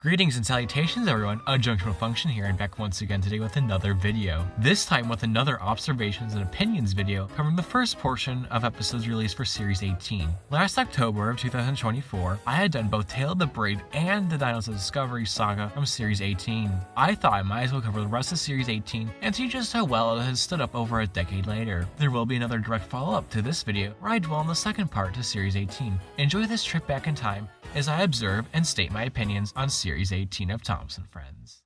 Greetings and salutations everyone, A Junctional Function here and back once again today with another video. This time with another observations and opinions video covering the first portion of episodes released for Series 18. Last October of 2024, I had done both Tale of the Brave and the Dinos of Discovery saga from Series 18. I thought I might as well cover the rest of Series 18 and see just how well it has stood up over a decade later. There will be another direct follow-up to this video where I dwell on the second part to Series 18. Enjoy this trip back in time as I observe and state my opinions on Series 18 of Thomas & Friends.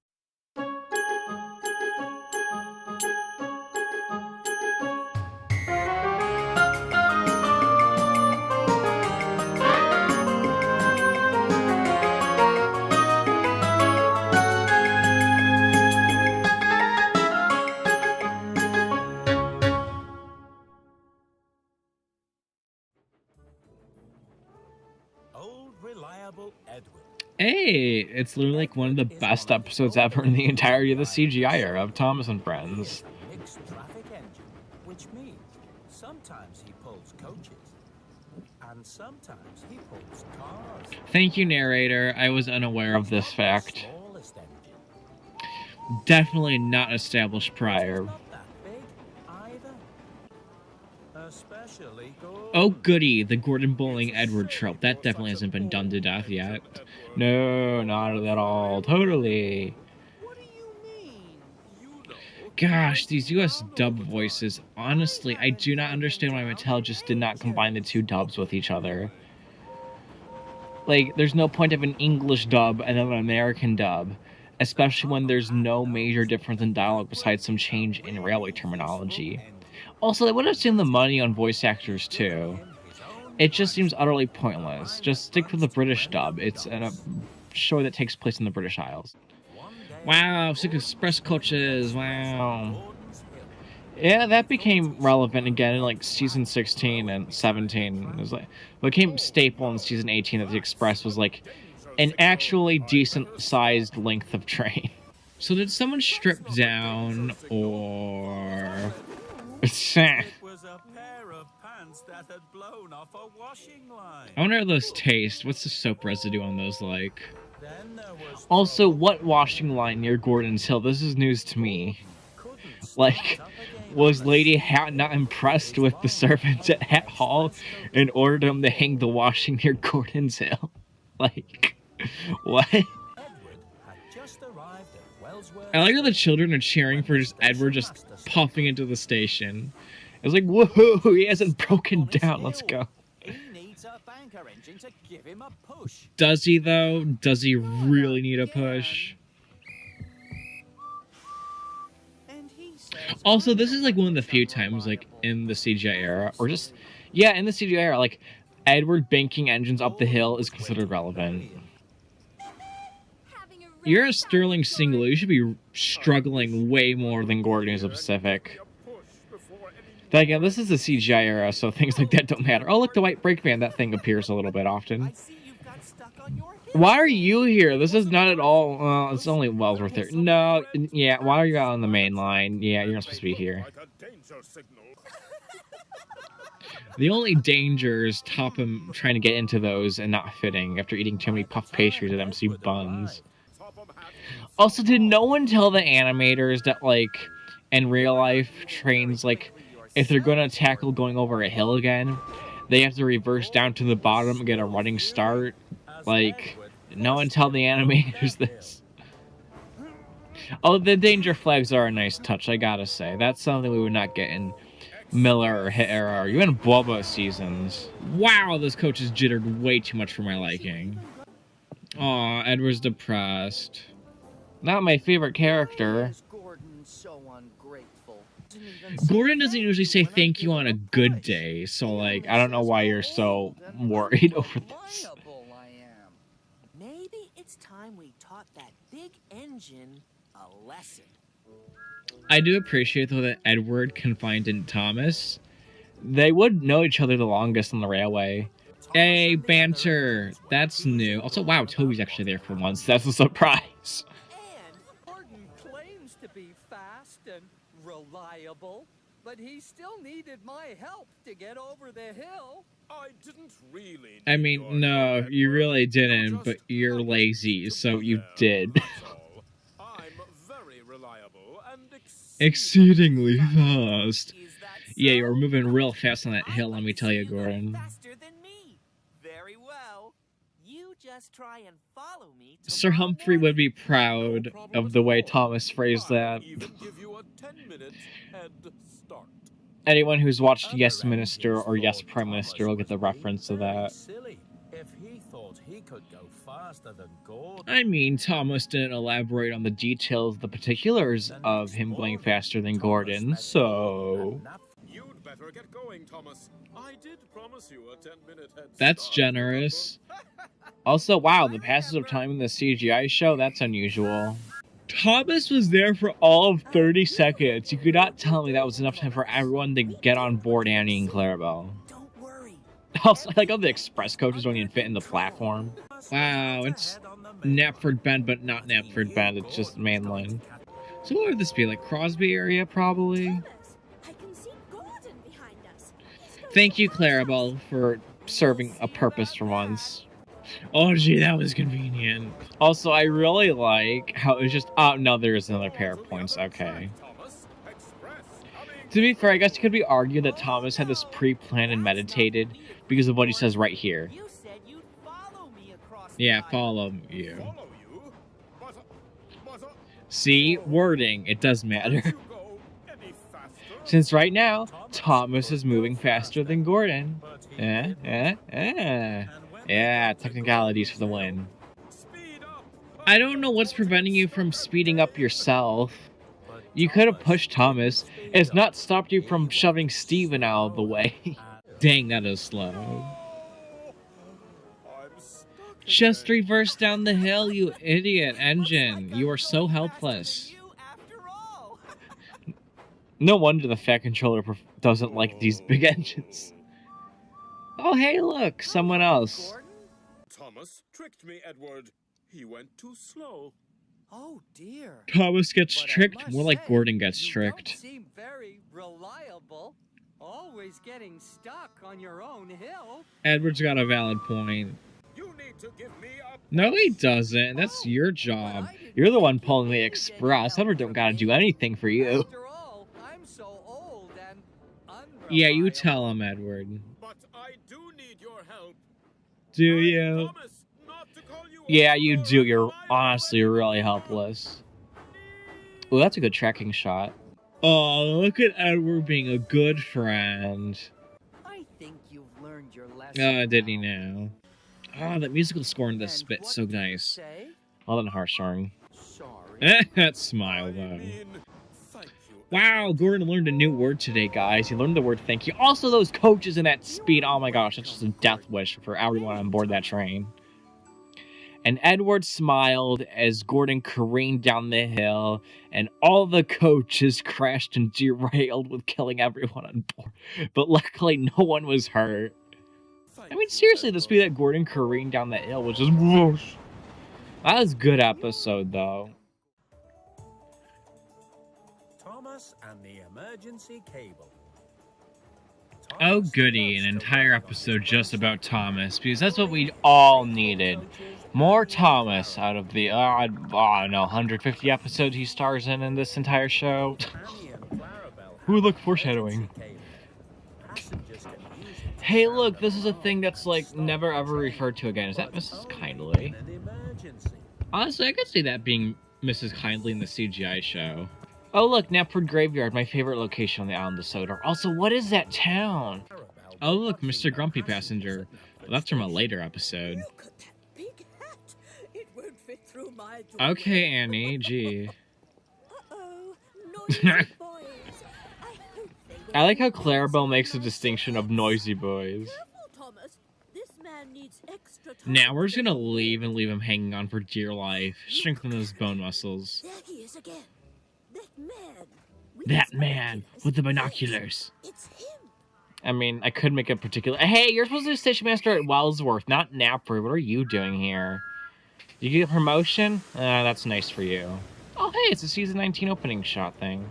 Hey, it's literally like one of the best episodes ever in the entirety of the CGI era of Thomas and Friends. Mixed traffic engine, which means sometimes he pulls coaches and sometimes he pulls cars. Thank you, narrator. I was unaware of this fact. Definitely not established prior. Oh goody, the Gordon bullying Edward trope. That definitely hasn't been done to death yet. No, not at all. Totally. Gosh, these US dub voices. Honestly, I do not understand why Mattel just did not combine the two dubs with each other. Like, there's no point of an English dub and then an American dub. Especially when there's no major difference in dialogue besides some change in railway terminology. Also, they would have seen the money on voice actors too. It just seems utterly pointless. Just stick with the British dub. It's a show that takes place in the British Isles. Wow, 6 express coaches, wow. Yeah, that became relevant again in like season 16 and 17. It was like, became staple in season 18 that the express was like an actually decent sized length of train. So did someone strip down or... It was a pair of pants that had blown off a washing line. I wonder how those taste. What's the soap residue on those like? Also, what washing line near Gordon's Hill? This is news to me. Like, was Lady Hat not impressed with the servants at Hat Hall and ordered them to hang the washing near Gordon's Hill? Like, what? I like how the children are cheering for just Edward just puffing into the station. It's like, whoa, he hasn't broken down. Let's go. Does he, though? Does he really need a push? Also, this is like one of the few times, like, in the CGI era, or just, yeah, in the CGI era, like, Edward banking engines up the hill is considered relevant. You're a sterling single. You should be struggling way more than Guardians of the Pacific. Then again, this is the CGI era, so things like that don't matter. Oh, look, the white brake van. That thing appears a little bit often. Why are you here? This is not at all... it's only Wellsworth here. No, yeah, why are you out on the main line? Yeah, you're not supposed to be here. The only danger is Topham trying to get into those and not fitting after eating too many puff pastries at MC Buns. Also, did no one tell the animators that, like, in real life, trains, like, if they're going to tackle going over a hill again, they have to reverse down to the bottom and get a running start? Like, no one tell the animators this. Oh, the danger flags are a nice touch, I gotta say. That's something we would not get in Miller or Hit Era or even Bubba seasons. Wow, this coach is jittered way too much for my liking. Aw, Edward's depressed. Not my favorite character. Gordon doesn't usually say thank you on a good day, so like, I don't know why you're so worried over this. Maybe it's time we taught that big engine a lesson. I do appreciate though that Edward can find in Thomas. They would know each other the longest on the railway. Hey, banter. That's new. Also, wow, Toby's actually there for once. That's a surprise. And Gordon claims to be fast and reliable, but he still needed my help to get over the hill. I didn't really. I need mean, your no, help, you Edward. really You didn't, just but you're happened lazy, to so be you there, did. that's all. I'm very reliable and Exceedingly fast. Is that Yeah, so? you were moving real fast on that I'd hill, like let me to tell see you, go Gordon. faster than me. Very well. You just try and follow me Sir tomorrow Humphrey would morning. be proud No problem of at the way all. Thomas phrased I'll that. even give you a 10-minute head start. Anyone who's watched Other Yes Minister engines or Yes thought Prime Thomas Minister will get was the being reference to very that. silly if he thought he could go faster than Gordon. I mean, Thomas didn't elaborate on the details, the particulars The of next him going morning, faster than Thomas Gordon, met so... Gordon and Nap- You'd better get going, Thomas. I did promise you a 10-minute head That's start, generous. remember? Also, wow, the passage of time in the CGI show, that's unusual. Thomas was there for all of 30 seconds. You could not tell me that was enough time for everyone to get on board Annie and Clarabelle. Don't worry. Also, I like how the express coaches don't even fit in the platform. Wow, it's Knapford Bend, but not Knapford Bend, it's just mainland. So what would this be, like Crosby area, probably? Thomas, I can see Gordon behind us. He's going Thank you, to catch us. Clarabelle, for serving a purpose for once. Oh, gee, that was convenient. Also, I really like how it's just... Oh, no, there is another pair of points. Okay. Thomas, express coming. To be fair, I guess it could be argued that Thomas had this pre-planned and meditated because of what he says right here. You said you'd follow me across Yeah, the aisle. follow you. Follow you? But, See? Wording. It does can't matter. you go any faster? Since right now, Thomas is moving faster than Gordon. but he didn't. And when Yeah, technicalities for the win. Speed up. I don't know what's preventing you from speeding up yourself. You could have pushed Thomas. It's not stopped you from shoving Steven out of the way. Dang, that is slow. I'm stuck Just again. reverse down the hill, you idiot engine. You are so helpless. You after all. No wonder the Fat Controller doesn't like these big engines. Oh, hey, look, someone else. Gordon? Thomas tricked me, Edward. He went too slow. Oh dear. Thomas gets But I tricked, must more like say, Gordon gets you tricked. don't seem very reliable. Always getting stuck on your own hill. Edward's got a valid point. You need to give me a No, he doesn't. That's your job. You're the one pulling the express. Edward don't gotta do anything for you. After all, I'm so old and unreliable. Yeah, you tell him, Edward. But I do need your help. Do I you? promise not to call you Yeah, you do. You're unreliable honestly anymore. really helpless. Ooh, that's a good tracking shot. Oh, look at Edward being a good friend. I think you've learned your lesson. Oh, did he now. now? Oh, that musical score in this And bit's what so do you nice. say? Well done, Harshorn. Sorry. That smile, I though. mean, thank you, Wow, Edward. Gordon learned a new word today, guys. He learned the word thank you. Also, those coaches and that speed. Oh my gosh, that's just a death wish for everyone on board that train. And Edward smiled as Gordon careened down the hill, and all the coaches crashed and derailed with killing everyone on board. But luckily, no one was hurt. Thank I mean, you, seriously, the Edward. speed that Gordon careened down the hill was just whoosh. That was a good episode, though. Thomas and the emergency cable. Oh Thomas goody, loves an to entire work on episode his just website. about Thomas, because that's what we all needed. More Thomas out of the, I don't know, 150 episodes he stars in this entire show. Annie and Clarabelle Ooh, have look, an foreshadowing. emergency cable. Passengers can use it to Hey, sound look, the this is a alarm thing that's, and like, stop never the ever train, referred to again. Is that but Mrs. only Kindly? in an emergency. Honestly, I could see that being Mrs. Kindly in the CGI show. Oh, look, Knapford Graveyard, my favorite location on the island of Sodor. Also, what is that town? Clarabelle Oh, look, watching Mr. the Grumpy passengers Passenger. at Knapford Well, that's from a Station. later episode. Look at that big hat. It won't fit through my doorway. Okay, Annie, gee. Uh-oh. Noisy boys. I hope they will I like how keep Clarabelle some makes a nice distinction of sense. noisy boys. Careful, Thomas. This man needs extra time. Now we're just to gonna get leave and warm. leave him hanging on for dear life. Strengthen those bone muscles. There he is again. That man. with That his man with the binoculars. binoculars. It's him. I mean, I could make a particular. Hey, you're supposed to be station master at Wellsworth, not Knapford. What are you doing here? Did you get a promotion? That's nice for you. Oh, hey, it's a season 19 opening shot thing.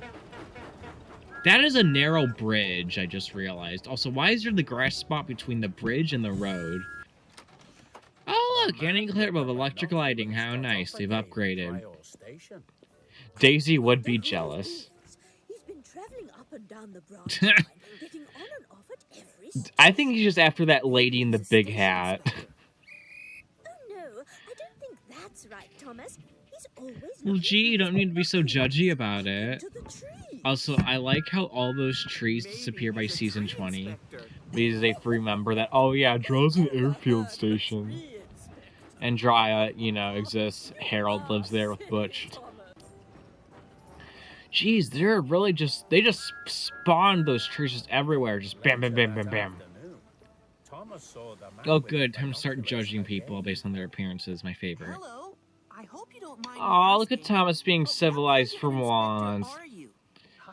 That is a narrow bridge, I just realized. Also, why is there the grass spot between the bridge and the road? Oh, look, getting clear of electric lighting. How nice. They've upgraded. Daisy would be jealous. He's been traveling up and down the branch line, getting on and off at every station. I think he's just after that lady in the big hat. Oh no, I don't think that's right, Thomas. He's always Well, looking gee, you for don't need to be so judgy about it. to the tree. Also, I like how all those trees disappear by season 20. Because they remember that, oh yeah, Draw's an airfield station. And Dry, you know, exists. Harold lives there with Butch. Jeez, they're really just... They just spawned those trees just everywhere. Just bam, bam, bam, bam, bam. Oh, good. Time to start judging people based on their appearances. My favorite. Hello. I hope you don't mind. Aw, look at Thomas being civilized for once.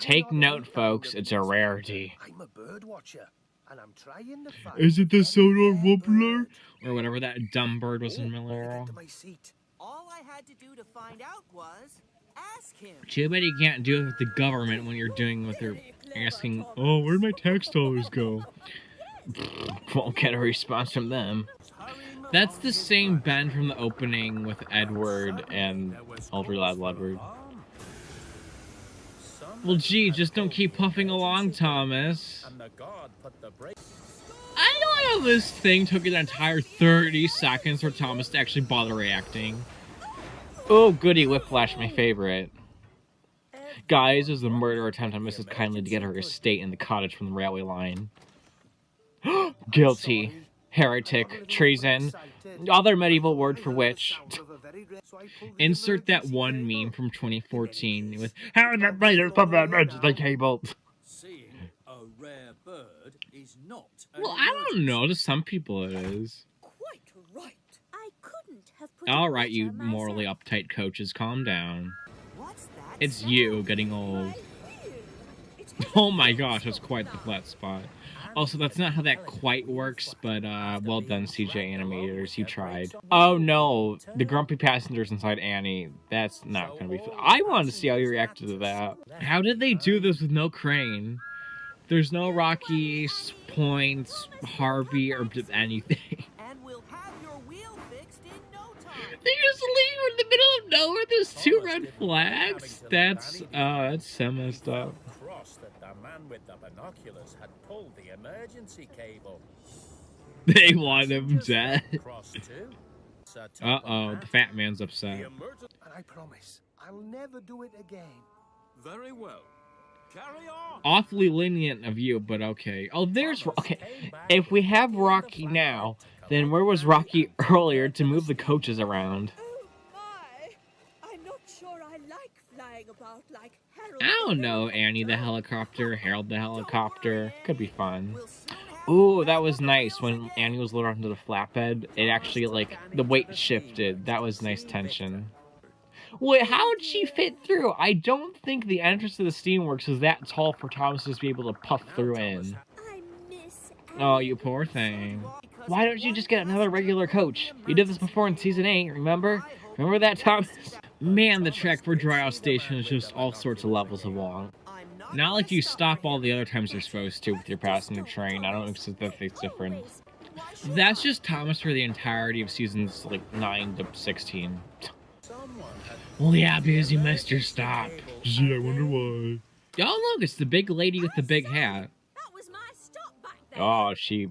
Take note, folks. It's a rarity. I'm a bird watcher, and I'm trying to find... Is it the sonar wobbler? Or whatever that dumb bird was in Miller. my seat. All I had to do to find out was ask him. Too bad you can't do it with the government when you're doing what they're asking, oh, where'd my tax dollars go? Won't get a response from them. That's the same Ben from the opening with Edward and Ultra Loud Edward. Well, gee, just don't keep puffing along, Thomas. I don't know, this thing took an entire 30 seconds for Thomas to actually bother reacting. Oh, goody, Whiplash, my favorite. Guys, there's a murder attempt on Mrs. Kindly to get her estate in the cottage from the railway line. Guilty. Heretic. Treason. Other medieval word for witch. Insert that one meme from 2014 with how did that writer put that into the cable? Seeing a rare bird is not. Well, I don't know. To some people it is. Quite right. I couldn't have put All it right, you better morally myself. uptight coaches, calm down. What's that? It's you getting old. My wheel. It has Oh a my flat gosh, that's quite the flat spot. Also, that's not how that quite works, but well done, CJ animators, you tried. Oh no, the grumpy passengers inside Annie. That's not gonna be fun. I wanted to see how you reacted to that. How did they do this with no crane? There's no Rocky, Points, Harvey, or anything. And we'll have your wheel fixed in no time. They just leave in the middle of nowhere. There's two red flags. That's so messed up. That the man with the binoculars had pulled the emergency cable. They want him dead. Cross too. Uh-oh, the fat man's upset. And I promise, I'll never do it again. Very well. Carry on. Awfully lenient of you, but okay. Oh, there's... Okay, if we have Rocky now, then where was Rocky earlier to move the coaches around? Oh my! I'm not sure I like flying about like Harold. I don't know, Annie the helicopter, Harold the helicopter. Could be fun. We'll soon have Ooh, that was nice. When Annie was lowered onto the flatbed, it actually, like, the weight shifted. That was nice tension. Wait, how did she fit through? I don't think the entrance to the steamworks is that tall for Thomas to just be able to puff through in. I miss Oh, you poor thing. Why don't you just get another regular coach? You did this before in Season 8, remember? Remember that, Thomas? Man, the trek for Dryout Station is just all sorts of levels of long. I'm not Not like you stop all the other times you're supposed to with your passenger train. I don't think that it's different. That's just Thomas for the entirety of seasons, like, 9 to 16. Well, yeah, because you missed your stop. Gee, I wonder why. Oh, look, it's the big lady with the big hat. that was my stop back there. Oh, she...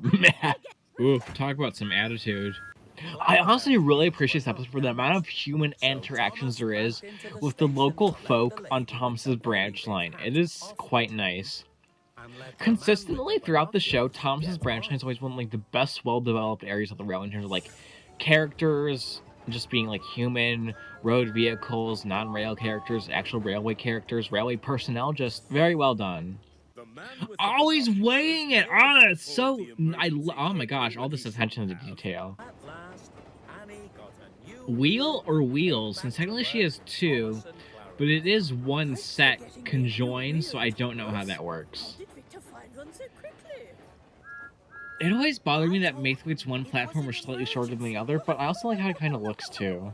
Ooh, talk about some attitude. I honestly really appreciate this episode for the amount of human interactions there is with the local folk on Thomas's branch line. It is quite nice. Consistently throughout the show, Thomas's branch line is always one of like the best well-developed areas of the railway in terms of like characters, just being like human, road vehicles, non-rail characters, actual railway characters, railway personnel, just very well done. Always weighing it on it. So oh my gosh, all this attention to detail. Wheel or wheels? Since technically she has two, but it is one set conjoined, so I don't know how that works. Did Victor find one so quickly? It always bothered me that Maithwaite's one platform was slightly shorter than the other, but I also like how it kind of looks too.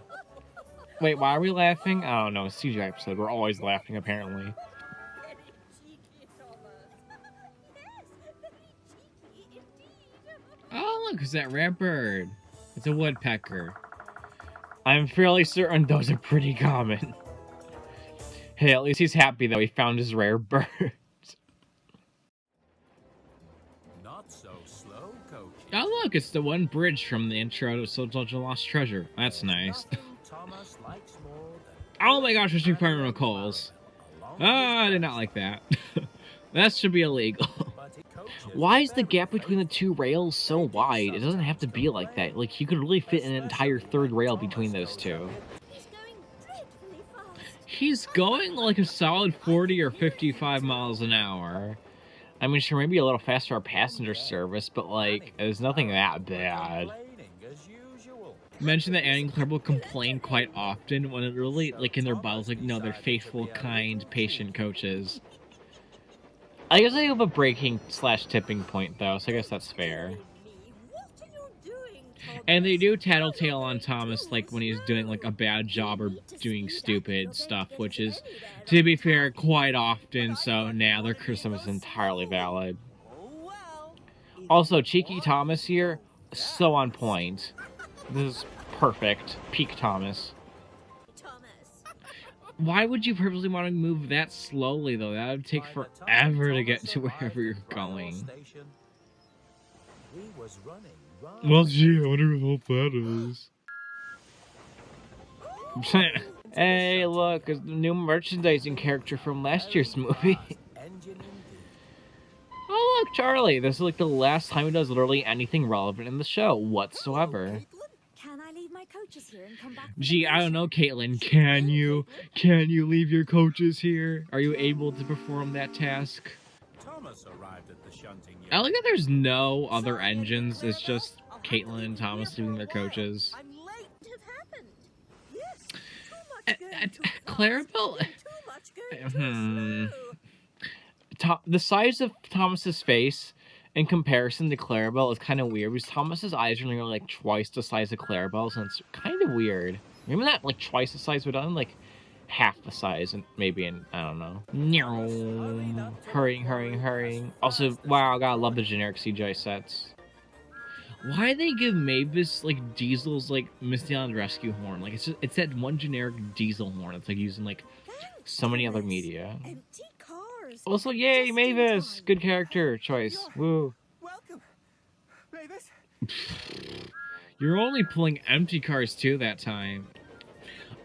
Wait, why are we laughing? I don't know, CGI episode. We're always laughing, apparently. Very cheeky, Thomas. look, it's that rare bird. It's a woodpecker. I'm fairly certain those are pretty common. Hey, at least he's happy that he found his rare bird. Not so slow, Coach. Oh look, it's the one bridge from the intro to Soldier Lost Treasure. That's nice. Thomas likes more than Oh my gosh, there's two Pyro Coals. Ah, I did not like that. That should be illegal. Why is the gap between the two rails so wide? It doesn't have to be like that. Like, you could really fit an entire third rail between those two. He's going like a solid 40 or 55 miles an hour. I mean, sure, maybe a little faster our passenger service, but like, there's nothing that bad. Mention that Annie and Claire will complain quite often when it really, like, in their bottles, like, no, they're faithful, kind, patient coaches. I guess they have a breaking/tipping point, though, so I guess that's fair. And they do tattletale on Thomas, like, when he's doing, like, a bad job or doing stupid stuff, which is, to be fair, quite often, so now their criticism is entirely valid. Also, Cheeky Thomas here, so on point. This is perfect. Peak Thomas. Why would you purposely want to move that slowly, though? That would take forever to get to wherever you're going. Well, gee, I wonder what that is. Hey, look, it's the new merchandising character from last year's movie. Oh, look, Charlie. This is like the last time he does literally anything relevant in the show whatsoever. Gee, I don't know, Caitlin. Can you leave your coaches here? Are you able to perform that task? Thomas arrived at the shunting yard. I like that there's no other engines. It's just Caitlin and Thomas leaving their coaches. Clarabelle... The size of Thomas's face in comparison to Clarabelle is kind of weird, because Thomas's eyes are nearly like twice the size of Clarabelle's, and it's kind of weird. Maybe not like twice the size, but I'm like half the size, and maybe in, I don't know. Hurrying. Also, wow, I gotta love the generic CGI sets. Why they give Mavis like Diesel's like Misty Island Rescue horn? Like it's that one generic Diesel horn. It's like using like so many other media. Also, yay, Mavis! Good character choice. Woo. Welcome, Mavis. You're only pulling empty cars too that time.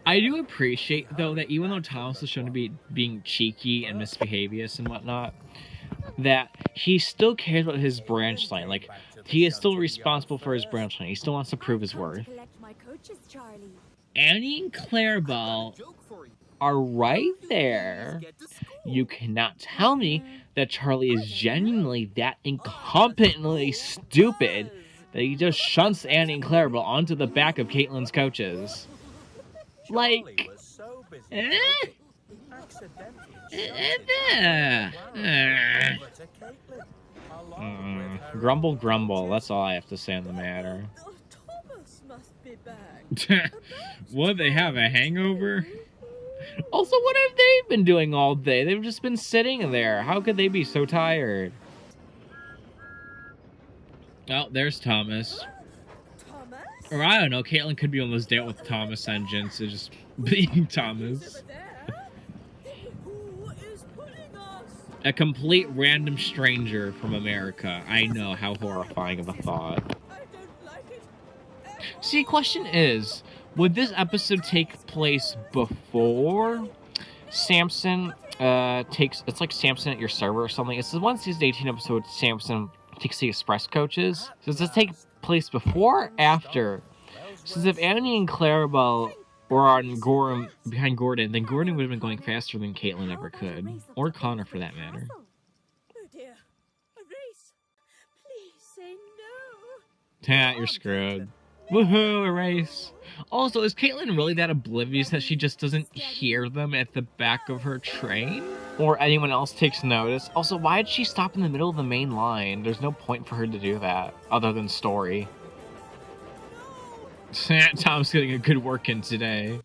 I do appreciate, though, that even though Thomas is shown to be being cheeky and misbehavious and whatnot, that he still cares about his branch line. Like, he is still responsible for his branch line. He still wants to prove his worth. Annie and Clarabelle are right there. You cannot tell me that Charlie is genuinely that incompetently stupid that he just shunts Annie and Clarabelle onto the back of Caitlin's coaches. Like, grumble, that's all I have to say on the matter. What, they have a hangover? Also, what have they been doing all day? They've just been sitting there. How could they be so tired? Oh, there's Thomas. Or I don't know, Caitlin could be on this date with Thomas engines, so just being Thomas. A complete random stranger from America. I know, how horrifying of a thought. See, question is, would this episode take place before Samson it's like Samson at your server or something? It's the one season 18 episode Samson takes the express coaches. So does this take place before or after? Since if Annie and Clarabelle were on behind Gordon, then Gordon would have been going faster than Caitlin ever could. Or Connor, for that matter. Oh dear, a race. Please say no. You're screwed. Woohoo, a race. Also, is Caitlin really that oblivious that she just doesn't hear them at the back of her train? Or anyone else takes notice? Also, why did she stop in the middle of the main line? There's no point for her to do that, other than story. Tom's getting a good work in today.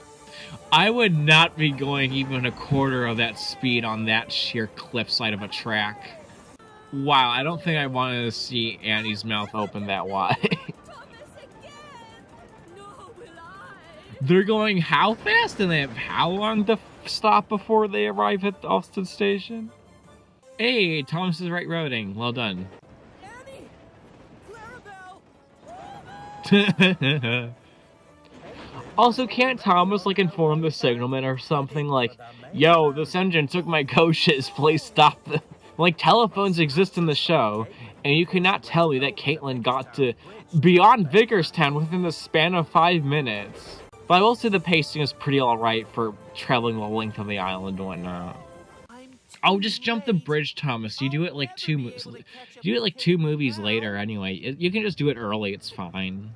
I would not be going even a quarter of that speed on that sheer cliffside of a track. Wow, I don't think I wanted to see Annie's mouth open that wide. Thomas again! Nor will I! They're going how fast, and they have how long to stop before they arrive at Austin Station? Hey, Thomas is right roading. Well done. Annie! Clarabelle! Also, can't Thomas, like, inform the signalman or something like, yo, this engine took my coaches, please stop them. Like, telephones exist in the show, and you cannot tell me that Caitlin got to beyond Vicarstown within the span of 5 minutes. But I will say the pacing is pretty alright for traveling the length of the island and whatnot. Oh, just jump the bridge, Thomas. You do it like two movies later anyway. You can just do it early, it's fine.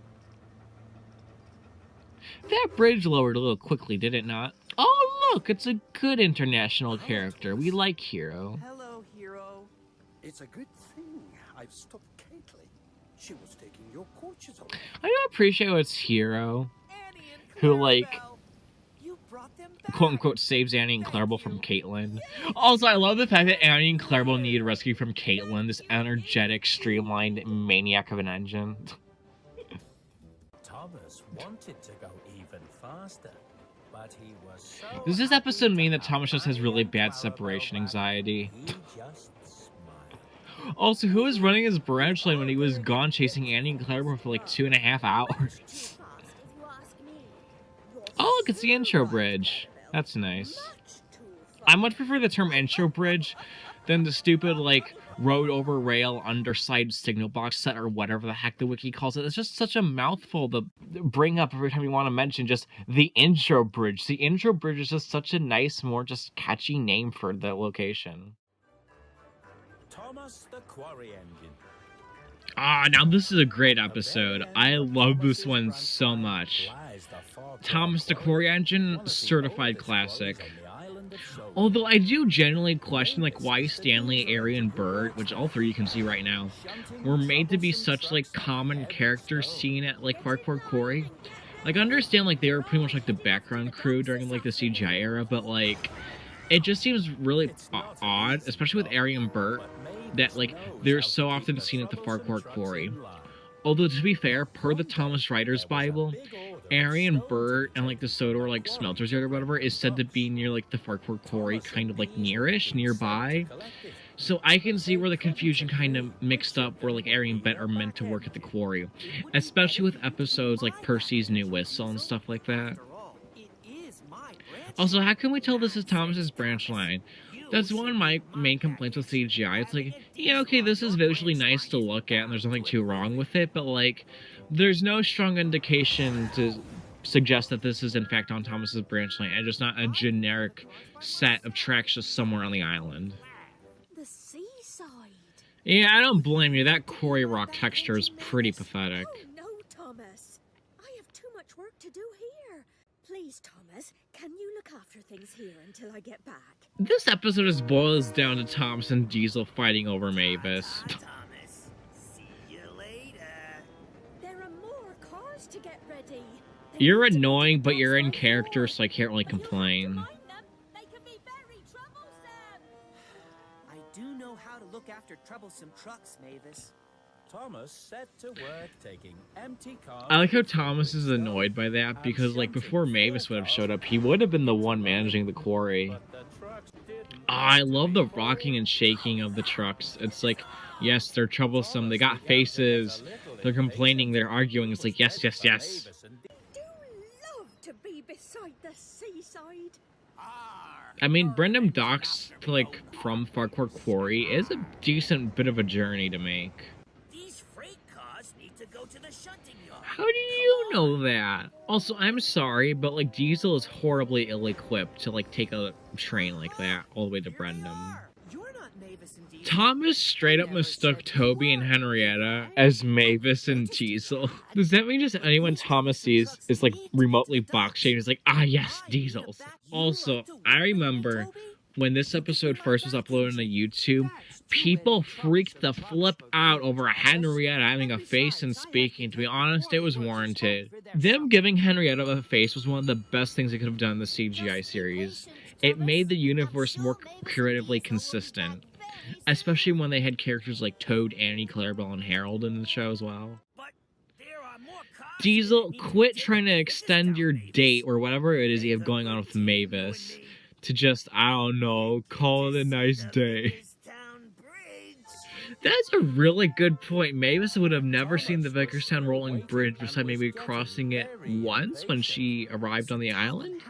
That bridge lowered a little quickly, did it not? Oh, look, it's a good international character. We like Hero. Hello, Hero. It's a good thing I've stopped Caitlin. She was taking your coaches away. I do appreciate how it's Hero Annie and who, like, Clarabelle. You brought them back. quote-unquote saves Annie and Clarabelle from Caitlin. Also, I love the fact that Annie and Clarabelle need rescue from Caitlin, this energetic, streamlined maniac of an engine. Thomas wanted to go even faster, but he was so... Does this episode mean that Thomas just has really bad separation anxiety? He just smiled. Also, who was running his branch line when he was gone chasing Annie and Clarabelle for like 2.5 hours? Oh, look, it's the intro bridge. That's nice. I much prefer the term intro bridge than the stupid, like, road over rail underside signal box set or whatever the heck the wiki calls it. It's just such a mouthful to bring up every time you want to mention just the intro bridge. The intro bridge is just such a nice, more just catchy name for the location. Thomas the Quarry Engine. Ah, now this is a great episode. I love this one so much. Thomas the Quarry Engine, certified classic. Although I do genuinely question like why Stanley, Ari, and Bert, which all three you can see right now, were made to be such like common characters seen at like Parkour Quarry. Like I understand like they were pretty much like the background crew during like the CGI era, but like it just seems really odd, especially with Ari and Bert, that like they're so often seen at the Parkour Quarry. Although to be fair, per the Thomas Writer's Bible, Ari and Bert and like the Sodor like smelters yard or whatever is said to be near like the Parkour Quarry, kind of like nearby. So I can see where the confusion kind of mixed up, where like Ari and Bet are meant to work at the quarry, especially with episodes like Percy's New Whistle and stuff like that. Also, how can we tell this is Thomas's branch line? That's one of my main complaints with CGI. It's like, yeah, okay, this is visually nice to look at and there's nothing too wrong with it, but like, there's no strong indication to suggest that this is in fact on Thomas's branch line and just not a generic set of tracks just somewhere on the island. The seaside. Yeah, I don't blame you. That quarry rock texture is pretty pathetic. Oh no, Thomas. I have too much work to do here. Please, Thomas, can you look after things here until I get back? This episode just boils down to Thomas and Diesel fighting over Mavis. Thomas. See you later. There are more cars to get ready. You're annoying, but you're in character, so I can't really complain. They can be very troublesome. I do know how to look after troublesome trucks, Mavis. Thomas set to work taking empty cars. I like how Thomas is annoyed by that, because like before Mavis would have showed up, he would have been the one managing the quarry. I love the rocking and shaking of the trucks. It's like, yes, they're troublesome, they got faces, they're complaining, they're arguing. It's like, yes, yes, yes. Do love to be beside the seaside. I mean, Brenham Docks to like from Farquhar Quarry is a decent bit of a journey to make. These freight cars need to go to the shunting yard. How do you know that? Also, I'm sorry, but like Diesel is horribly ill-equipped to like take a train like that all the way to Brenham. You're not Mavis and Diesel. Thomas straight up mistook Toby and Henrietta as Mavis and Diesel. Does that mean just anyone Thomas sees is like remotely box shaped? He's like, ah yes, Diesels. Also, I remember when this episode first was uploaded to YouTube, people freaked the flip out over Henrietta having a face and speaking. To be honest, it was warranted. Them giving Henrietta a face was one of the best things they could have done in the CGI series. It made the universe more creatively consistent. Especially when they had characters like Toad, Annie, Clarabelle, and Harold in the show as well. Diesel, quit trying to extend your date or whatever it is you have going on with Mavis to just, I don't know, call it a nice day. That's a really good point. Mavis would have never seen the Vickerstown Rolling Bridge besides maybe crossing it once when she arrived on the island.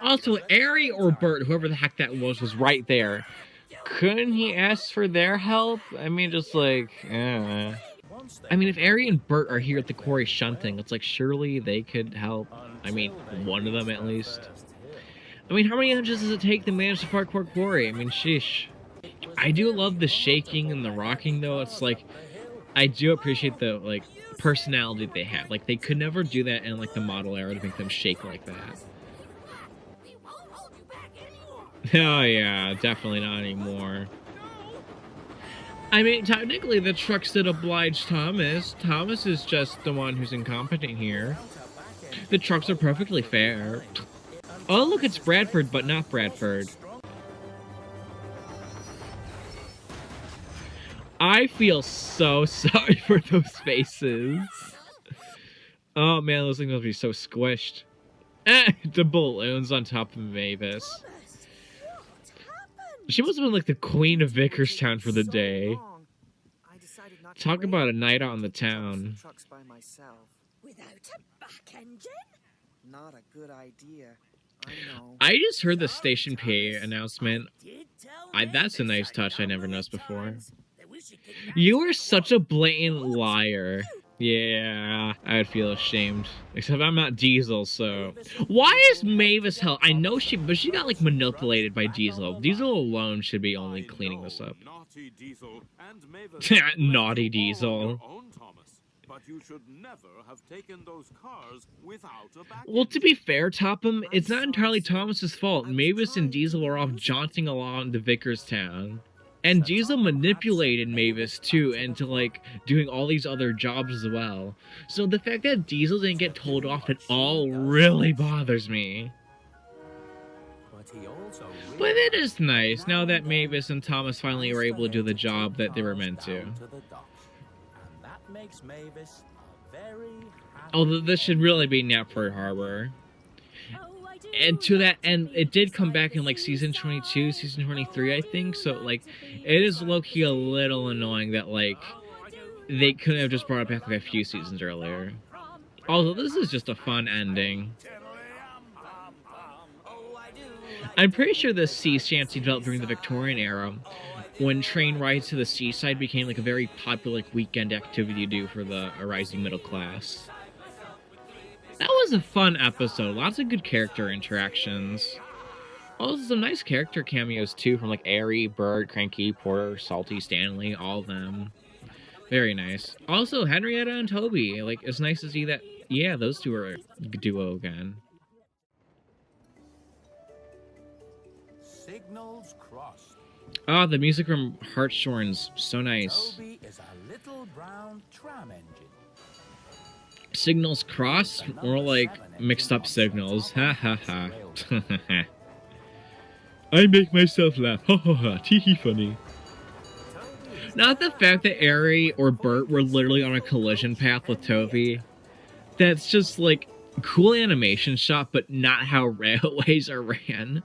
Also, Ari or Bert, whoever the heck that was right there. Couldn't he ask for their help? I mean, just like, I mean, if Ari and Bert are here at the quarry shunting, it's like, surely they could help. I mean, one of them at least. I mean, how many engines does it take to manage the parkour quarry? I mean, sheesh. I do love the shaking and the rocking, though. It's like, I do appreciate the, like, personality they have. Like, they could never do that in, like, the model era to make them shake like that. Oh, yeah, definitely not anymore. I mean, technically, the trucks that oblige Thomas. Thomas is just the one who's incompetent here. The trucks are perfectly fair. Oh, look, it's Bradford, but not Bradford. I feel so sorry for those faces. Oh man, those things must be so squished. The balloons on top of Mavis. She must have been like the queen of Vickerstown for the day. Talk about a night out in the town. Without a back engine? Not a good idea. I just heard the station pay announcement. That's a nice touch I never noticed before. You are such a blatant liar. Yeah, I would feel ashamed. Except I'm not Diesel, so... Why is Mavis hell? I know but she got, like, manipulated by Diesel. Diesel alone should be only cleaning this up. Naughty Diesel. But you should never have taken those cars without a back. Well, to be fair, Topham, it's not entirely Thomas's fault. Mavis and Diesel are off jaunting along to Vickerstown. And Diesel manipulated Mavis, too, into, like, doing all these other jobs as well. So the fact that Diesel didn't get told off at all really bothers me. But it is nice, now that Mavis and Thomas finally were able to do the job that they were meant to. Although this should really be Knapford Harbor. And to that end, it did come back in, like, season 22, season 23, I think. So, like, it is low-key a little annoying that, like, they couldn't have just brought it back, like, a few seasons earlier. Although, this is just a fun ending. I'm pretty sure the sea shanty developed during the Victorian era, when train rides to the seaside became, like, a very popular, like, weekend activity to do for the rising middle class. That was a fun episode. Lots of good character interactions. Also, some nice character cameos, too, from, like, Ari, Bird, Cranky, Porter, Salty, Stanley, all of them. Very nice. Also, Henrietta and Toby. Like, it's nice to see that, yeah, those two are a duo again. Signals crossed. Oh, the music from Hartshorn's so nice. Toby is a little brown tram engine. Signals cross? More like mixed up signals. Ha ha ha. I make myself laugh. Ha ha ha. Tee funny. Not the fact that Ari or Bert were literally on a collision path with Toby. That's just like cool animation shot, but not how railways are ran.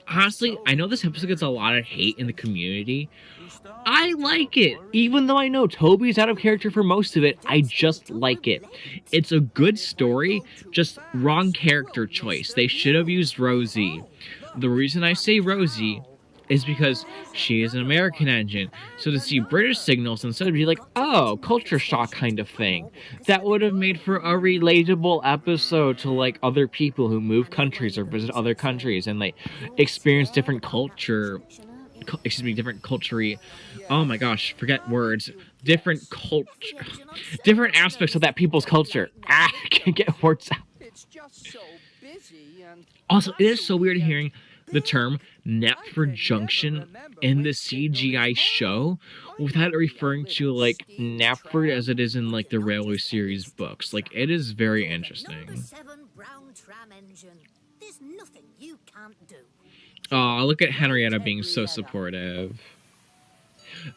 Honestly, I know this episode gets a lot of hate in the community. I like it. Even though I know Toby's out of character for most of it, I just like it. It's a good story, just wrong character choice. They should have used Rosie. The reason I say Rosie is because she is an American engine. So to see British signals instead would be like, oh, culture shock kind of thing. That would have made for a relatable episode to like other people who move countries or visit other countries and like experience different culture. Different culture. Oh my gosh, forget words. Different culture. Different aspects of that people's culture. I can't get words out. It's just so busy and Also, it is so weird hearing the term Knapford Junction in the CGI show without referring to like Knapford as it is in like the Railway series books. Like, it is very interesting. Number 7 brown tram engine. There's nothing you can't do. Oh, look at Henrietta being so supportive.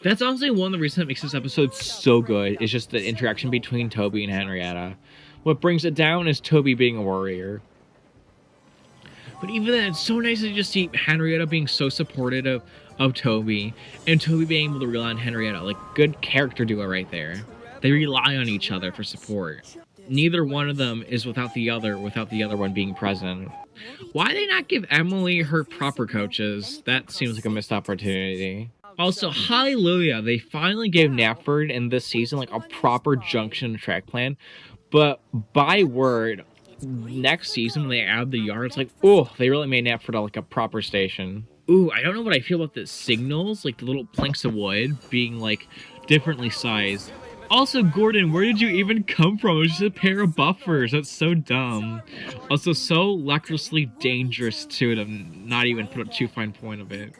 That's honestly one of the reasons that makes this episode so good, is just the interaction between Toby and Henrietta. What brings it down is Toby being a warrior. But even then, it's so nice to just see Henrietta being so supportive of Toby, and Toby being able to rely on Henrietta. Like, good character duo right there. They rely on each other for support. Neither one of them is without the other one being present. Why did they not give Emily her proper coaches? That seems like a missed opportunity. Also, hallelujah, they finally gave Knapford in this season like a proper junction track plan. But by word, next season when they add the yards, like, oh, they really made Knapford like a proper station. Ooh, I don't know what I feel about the signals, like the little planks of wood being like differently sized. Also, Gordon, where did you even come from? It was just a pair of buffers. That's so dumb. Also, so lecherously dangerous, too, to not even put a too fine point of it.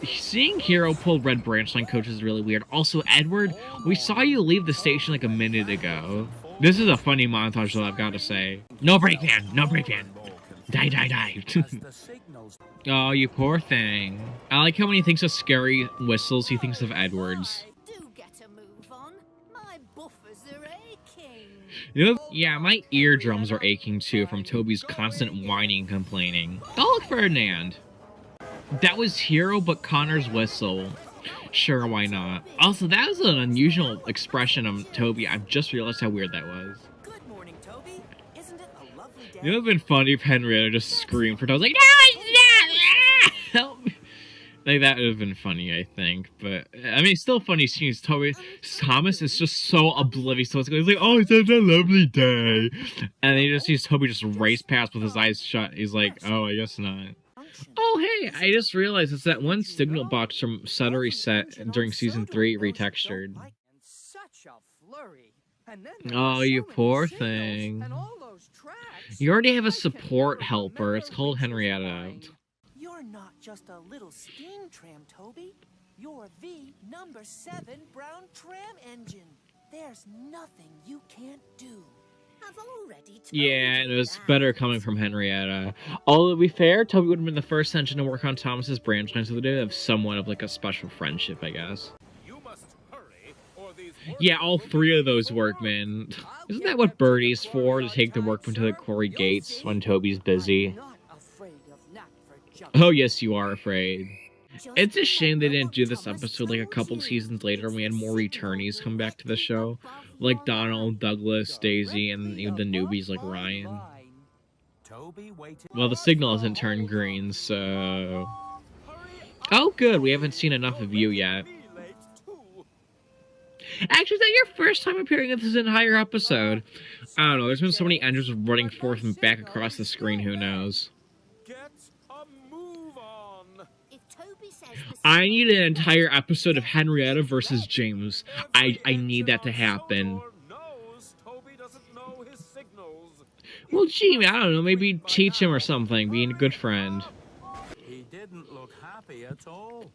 Seeing Hero pull red branch line coaches is really weird. Also, Edward, we saw you leave the station like a minute ago. This is a funny montage, though, I've got to say. No brake van! No brake van! Die, die, die! Oh, you poor thing. I like how when he thinks of scary whistles, he thinks of Edward's. Yeah, my eardrums are aching too from Toby's constant whining and complaining. Oh, look, Ferdinand! That was Hero but Connor's whistle. Sure, why not? Also, that was an unusual expression of Toby. I've just realized how weird that was. Good morning, Toby. Isn't it a lovely day? It would have been funny if Henrietta just screamed for Toby, like, no, it's not! Help me! Like, that would have been funny, I think. But, I mean, it's still funny seeing Toby. Thomas is just so oblivious to what's going on. He's like, oh, it's a lovely day. And then he just sees Toby just race past with his eyes shut. He's like, oh, I guess not. Oh, hey, I just realized it's that one signal box from Set or Reset during Season 3 retextured. Oh, you poor thing. You already have a support helper. It's called Henrietta. You're not just a little steam tram, Toby. You're the number 7 brown tram engine. There's nothing you can't do. I've already told Yeah, it you was that. better coming from Henrietta. Although, to be fair, Toby would have been the first engine to work on Thomas's branch line, so they did have somewhat of like a special friendship, I guess. You must hurry, or these Yeah, all three of those workmen. Isn't that what Birdie's for, to take the workmen to the quarry gates when Toby's busy? Not afraid of Knapford junk. Oh, yes, you are afraid. It's a shame they didn't do this episode like a couple seasons later when we had more returnees come back to the show. Like Donald, Douglas, Daisy, and even the newbies like Ryan. Well, the signal hasn't turned green, so... Oh, good, we haven't seen enough of you yet. Actually, is that your first time appearing in this entire episode? I don't know, there's been so many engines running forth and back across the screen, who knows? I need an entire episode of Henrietta versus James. I need that to happen. Well, gee, I don't know, maybe teach him or something, being a good friend. He didn't look happy at all.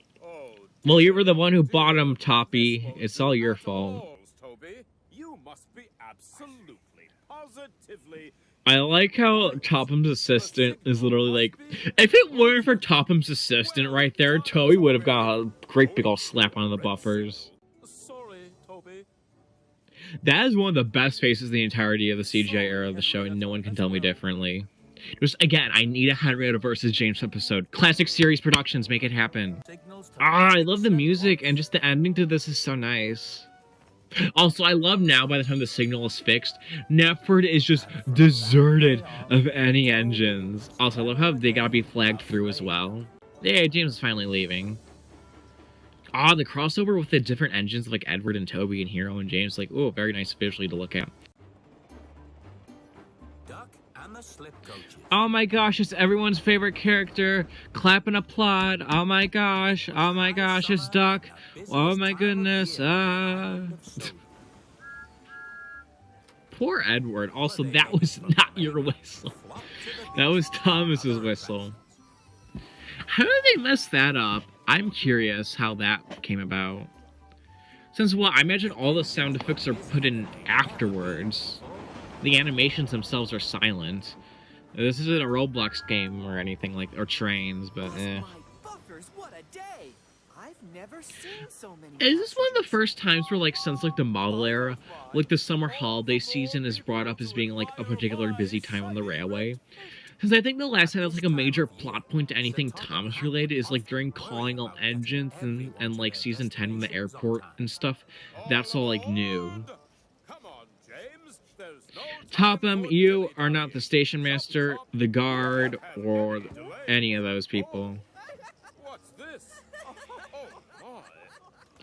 Well, you were the one who bought him, Toppy. It's all your fault. Toby, you must be absolutely, positively. I like how Topham's assistant is literally like, if it weren't for Topham's assistant right there, Toby would have got a great big ol' slap on the buffers. Sorry, Toby. That is one of the best faces in the entirety of the CGI era of the show, and no one can tell me differently. Just, again, I need a Henrietta versus James episode. Classic Series Productions, make it happen. Ah, I love the music, and just the ending to this is so nice. Also, I love now, by the time the signal is fixed, Knapford is just deserted of any engines. Also, I love how they gotta be flagged through as well. Yeah, James is finally leaving. Ah, the crossover with the different engines, like Edward and Toby and Hero and James, like, oh, very nice visually to look at. Duck and the slip coaches. Oh my gosh, it's everyone's favorite character. Clap and applaud. Oh my gosh, it's Duck. Oh my goodness. Poor Edward. Also, that was not your whistle. That was Thomas's whistle. How did they mess that up? I'm curious how that came about. Since, well, I imagine all the sound effects are put in afterwards. The animations themselves are silent. This isn't a Roblox game or anything like, or trains, but eh. My buffers, what a day! I've never seen so many. Is this one of the first times where, like, since, like, the model era, like, the summer holiday season is brought up as being, like, a particularly busy time on the railway? Because I think the last time that's, like, a major plot point to anything Thomas related is, like, during calling all engines and like, season 10 in the airport and stuff. That's all, like, new. Topham, you are not the station master, the guard, or any of those people.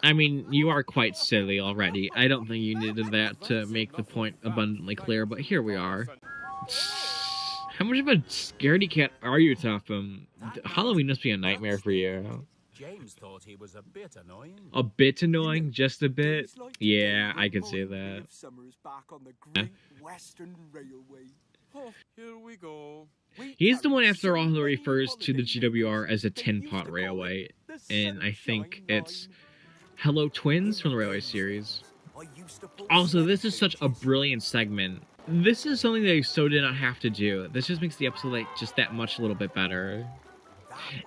I mean, you are quite silly already. I don't think you needed that to make the point abundantly clear, but here we are. How much of a scaredy cat are you, Topham? Halloween must be a nightmare for you. James thought he was a bit annoying. A bit annoying? Just a bit? Yeah, I could see that. Summer's back on the Great Western Railway. Oh, here we go. He's the one, after all, who refers to the GWR as a tin pot railway, and I think it's Hello Twins from the Railway series. Also, this is such a brilliant segment. This is something they so did not have to do. This just makes the episode, like, just that much a little bit better.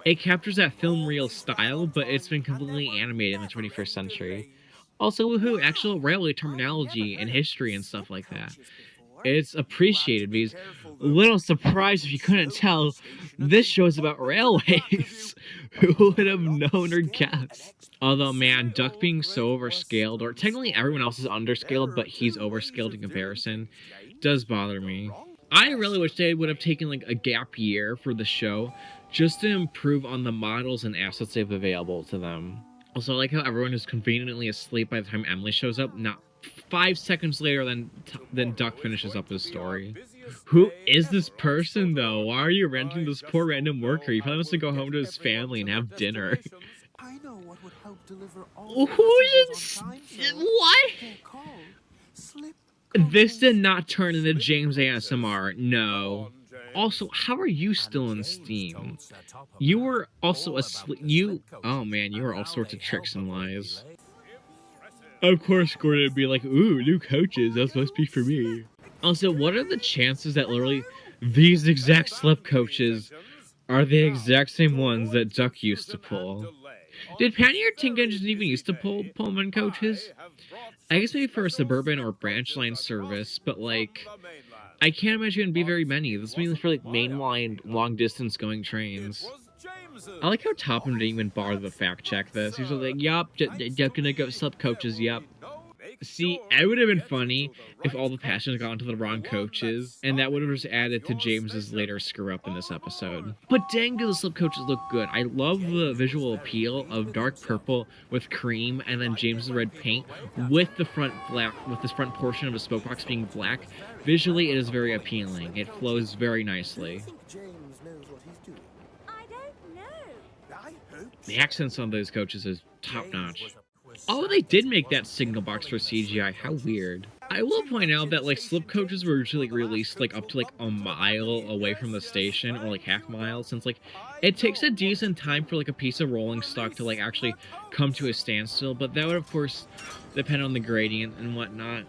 It captures that film reel style, but it's been completely animated in the 21st century. Also, woohoo, actual railway terminology and history and stuff like that. It's appreciated because, little surprised if you couldn't tell, this show is about railways. Who would have known or guessed? Although, man, Duck being so overscaled, or technically everyone else is underscaled, but he's overscaled in comparison, does bother me. I really wish they would have taken, like, a gap year for the show, just to improve on the models and assets they have available to them. Also, I like how everyone is conveniently asleep by the time Emily shows up, not 5 seconds later than Duck finishes up his story. Who is this person, though? Why are you renting this poor random worker? He probably wants to go home to his family and have dinner. I know what would help deliver all Who is... What? This did not turn into James ASMR, no. Also, how are you still in Steam? You were also asleep. Oh man, you were all sorts of tricks and lies. Of course, Gordon would be like, ooh, new coaches, that must be for me. Also, what are the chances that literally these exact slip coaches are the exact same ones that Duck used to pull? Did Patty or Tink Engines even used to pull Pullman coaches? I guess maybe for a suburban or branch line service, but like, I can't imagine it'd be very many. This means for like mainline, long distance going trains. I like how Topham didn't even bother to fact check this. He's just like, yup, just gonna go slip coaches, yup. See, it would have been funny if all the passengers got onto the wrong coaches, and that would have just added to James's later screw up in this episode. But dang, do the slip coaches look good. I love the visual appeal of dark purple with cream, and then James's red paint with the front black, with this front portion of the spoke box being black. Visually, it is very appealing. It flows very nicely. James knows what he's doing. I don't know. I hope The accents on those coaches is top notch. Oh, they did make that signal box for CGI. How weird. I will point out that, like, slip coaches were usually, like, released, like, up to, like, a mile away from the station, or, like, half mile, since, like, it takes a decent time for, like, a piece of rolling stock to, like, actually come to a standstill, but that would, of course, depend on the gradient and whatnot.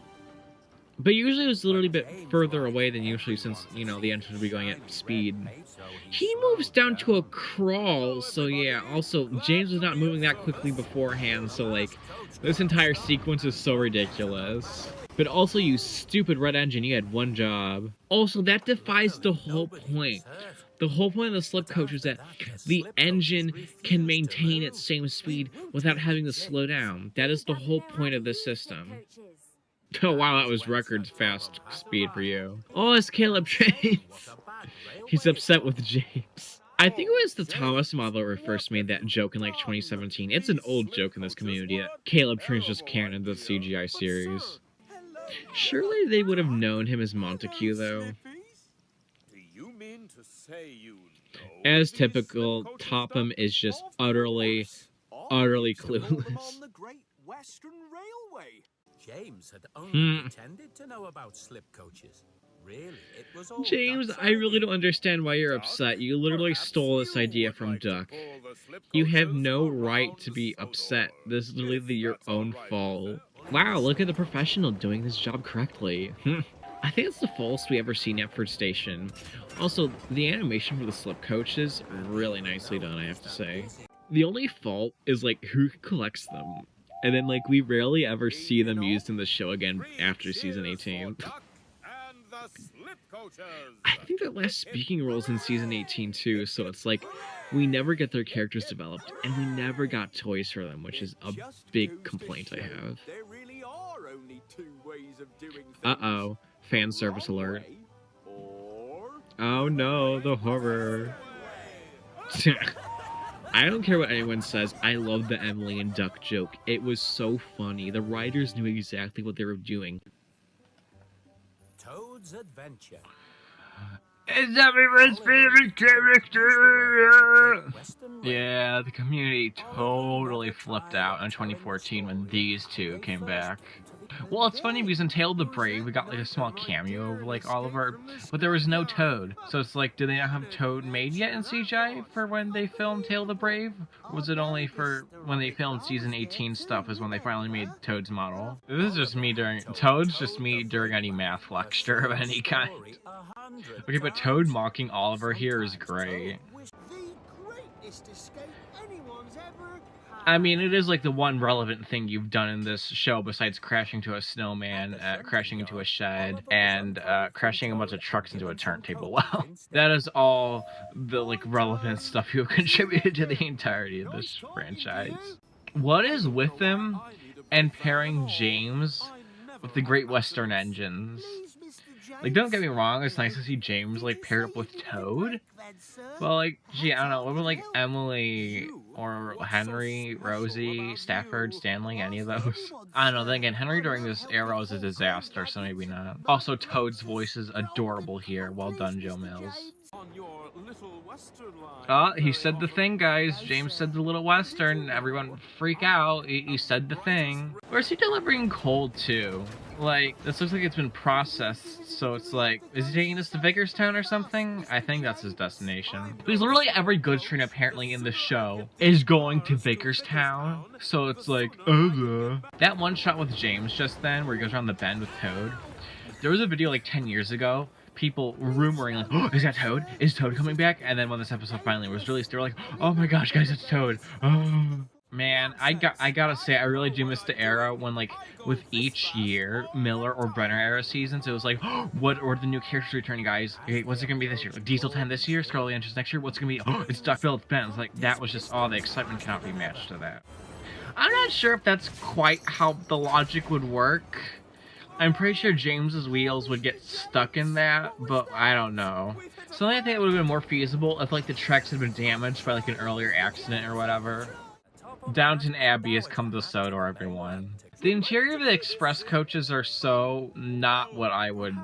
But usually it was a little bit further away than usually, since, you know, the engine would be going at speed. He moves down to a crawl, so yeah, also, James was not moving that quickly beforehand, so, like, this entire sequence is so ridiculous. But also, you stupid red engine, you had one job. Also, that defies the whole point. The whole point of the slip coach is that the engine can maintain its same speed without having to slow down. That is the whole point of this system. Oh wow, that was record fast speed for you. Oh, it's Caleb Trains. He's upset with James. I think it was the Thomas model who first made that joke in like 2017. It's an old joke in this community that Caleb Trains just canon the CGI series. Surely they would have known him as Montague though. As typical, Topham is just utterly clueless. James had only pretended to know about slip coaches. Really, it was all James, Duck's I really idea. don't understand why you're upset. You literally stole this idea from Duck. You have no right to be upset. This is literally your own fault. Wow, look at the professional doing his job correctly. I think it's the fullest we ever seen Epford Station. Also, the animation for the slip coach is really nicely done, I have to say. The only fault is, like, who collects them? And then, like, we rarely ever see them used in the show again after season 18. I think that last speaking roles in season 18 too, so it's like we never get their characters developed, and we never got toys for them, which is a big complaint I have. There really are only two ways of doing things. Uh-oh, fan service alert. Or Oh no, the horror. I don't care what anyone says, I love the Emily and Duck joke. It was so funny. The writers knew exactly what they were doing. Toad's Adventure. It's everyone's favorite character! Western Yeah, the community totally flipped out in 2014 when these two came back. Well, it's funny because in Tale of the Brave, we got like a small cameo of like all of our, but there was no Toad. So it's like, did they not have Toad made yet in CGI for when they filmed Tale of the Brave? Or was it only for when they filmed season 18 stuff is when they finally made Toad's model? This is just me during, Toad's just me during any math lecture of any kind. Okay, but Toad mocking Oliver here is great. the greatest escape anyone's ever had. I mean, it is like the one relevant thing you've done in this show besides crashing to a snowman, crashing into a shed, and crashing a bunch of trucks into a turntable. Well, that is all the like relevant stuff you have contributed to the entirety of this franchise. What is with them and pairing James with the Great Western engines? Like, don't get me wrong, it's nice to see James, like, paired up with Toad. Well, like, gee, I don't know, what about, like, Emily, or Henry, Rosie, Stafford, Stanley, any of those? I don't know, then again, Henry during this era was a disaster, so maybe not. Also, Toad's voice is adorable here. Well done, Joe Mills. On your little western line. Oh, he said the thing, guys. James said the little western. Everyone freak out. He said the thing. Where's he delivering coal to? Like, this looks like it's been processed, so it's like, is he taking this to Vicarstown or something? I think that's his destination. Because literally every goods train apparently in the show is going to Vicarstown, so it's like, That one shot with James just then, where he goes around the bend with Toad, there was a video like 10 years ago, people rumoring like, oh, is that Toad? Is Toad coming back? And then when this episode finally was released, they were like, oh my gosh, guys, it's Toad. Oh. Man, I gotta say, I really do miss the era when, like, with each year, Miller or Brenner era seasons, it was like, oh, what are the new characters returning, guys? Okay, what's it gonna be this year? Like, Diesel 10 this year? Scarlet Entrance next year? What's it gonna be? Oh, it's Duck Bill, it's Ben. It's like, that was just all the excitement cannot be matched to that. I'm not sure if that's quite how the logic would work. I'm pretty sure James's wheels would get stuck in that, but I don't know. So I think it would have been more feasible if, like, the tracks had been damaged by, like, an earlier accident or whatever. Downton Abbey has come to Sodor, everyone. The interior of the express coaches are so not what I would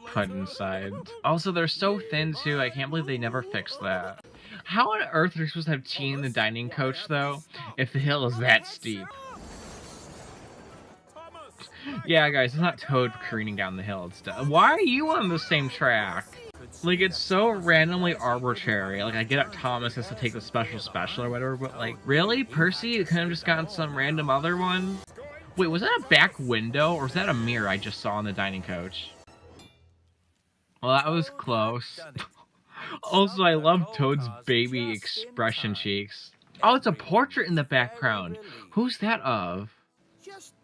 put inside. Also, they're so thin, too. I can't believe they never fixed that. How on earth are you supposed to have tea in the dining coach, though, if the hill is that steep? Yeah, guys, it's not Toad careening down the hill. It's why are you on the same track? Like, it's so randomly arbitrary. Like, I get it, Thomas has to take the special or whatever, but, like, really? Percy? You couldn't have just gotten some random other one? Wait, was that a back window, or was that a mirror I just saw in the dining coach? Well, that was close. Also, I love Toad's baby expression cheeks. Oh, it's a portrait in the background. Who's that of? Just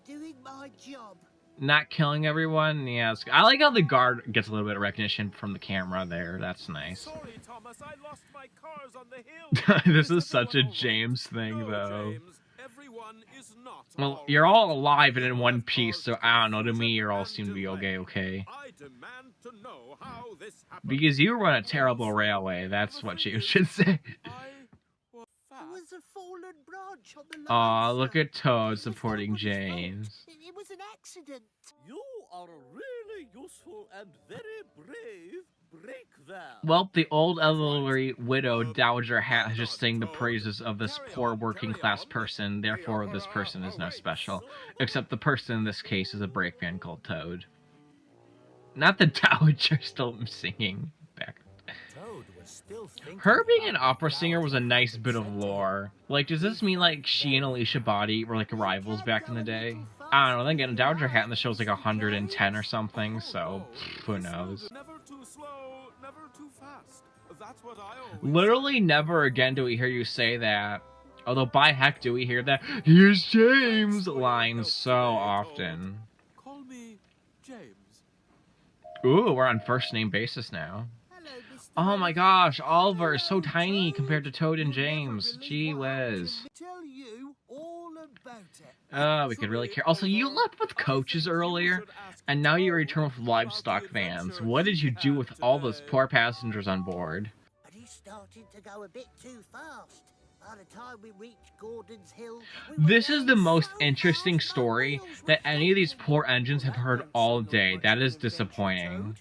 doing my job. Not killing everyone? Yeah, I like how the guard gets a little bit of recognition from the camera there. That's nice. Sorry, Thomas, I lost my cars on the hill. This is such a James thing, though. James, everyone is not Well, you're all alive and in one piece, so I don't know, to me you all seem to be okay. I demand to know how this happened. Because you run a terrible railway, that's what you should say. It was a fallen branch on the Aw, line, look sir. at Toad supporting James. It was an accident. You are really useful and very brave. Break that. Well, the old elderly widow Dowager Hat has just sang the praises of this poor working class person, therefore this person is no special. Except the person in this case is a break fan called Toad. Not the Dowager still singing back. Her being an opera singer was a nice bit of lore. Like, does this mean, like, she and Alicia Body were, like, rivals back in the day? I don't know, then getting a Dowager hat in the show is like 110 or something, so who knows. Never too slow, never too fast. That's what I always Literally never again do we hear you say that. Although by heck do we hear that "Here's James" line so often. call me James. Ooh, we're on first name basis now. Oh my gosh, Oliver is so tiny compared to Toad and James. Gee whiz. Tell you all about it. Oh, we could really care. Also, you left with coaches earlier, and now you return with livestock vans. What did you do with all those poor passengers on board? But he started to go a bit too fast. By the time we reached Gordon's Hill, This is the most interesting story that any of these poor engines have heard all day. That is disappointing.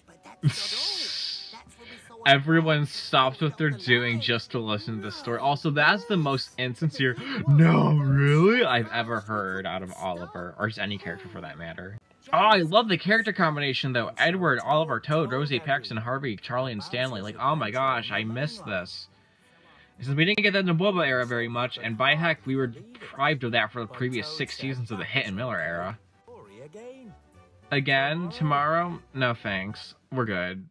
Everyone stops what they're doing just to listen to this story. Also, that's the most insincere "no, really" I've ever heard out of Oliver, or just any character for that matter. Oh, I love the character combination though. Edward, Oliver, Toad, Rosie, Paxton, Harvey, Charlie, and Stanley. Like, oh my gosh, I miss this. Since we didn't get that in the Boba era very much, and by heck, we were deprived of that for the previous 6 seasons of the Hit and Miller era. Again, tomorrow? No thanks. We're good.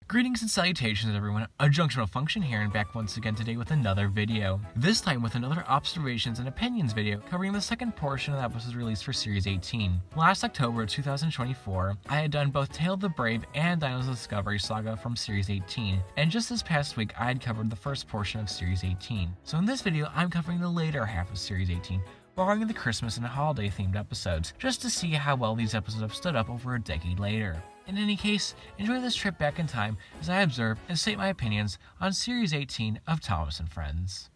Greetings and salutations everyone, a Junctional Function here and back once again today with another video. This time with another observations and opinions video covering the second portion of the episodes released for Series 18. Last October 2024, I had done both Tale of the Brave and Dino's Discovery Saga from Series 18, and just this past week I had covered the first portion of Series 18. So in this video I'm covering the later half of Series 18, borrowing the Christmas and holiday themed episodes, just to see how well these episodes have stood up over a decade later. In any case, enjoy this trip back in time as I observe and state my opinions on Series 18 of Thomas and Friends.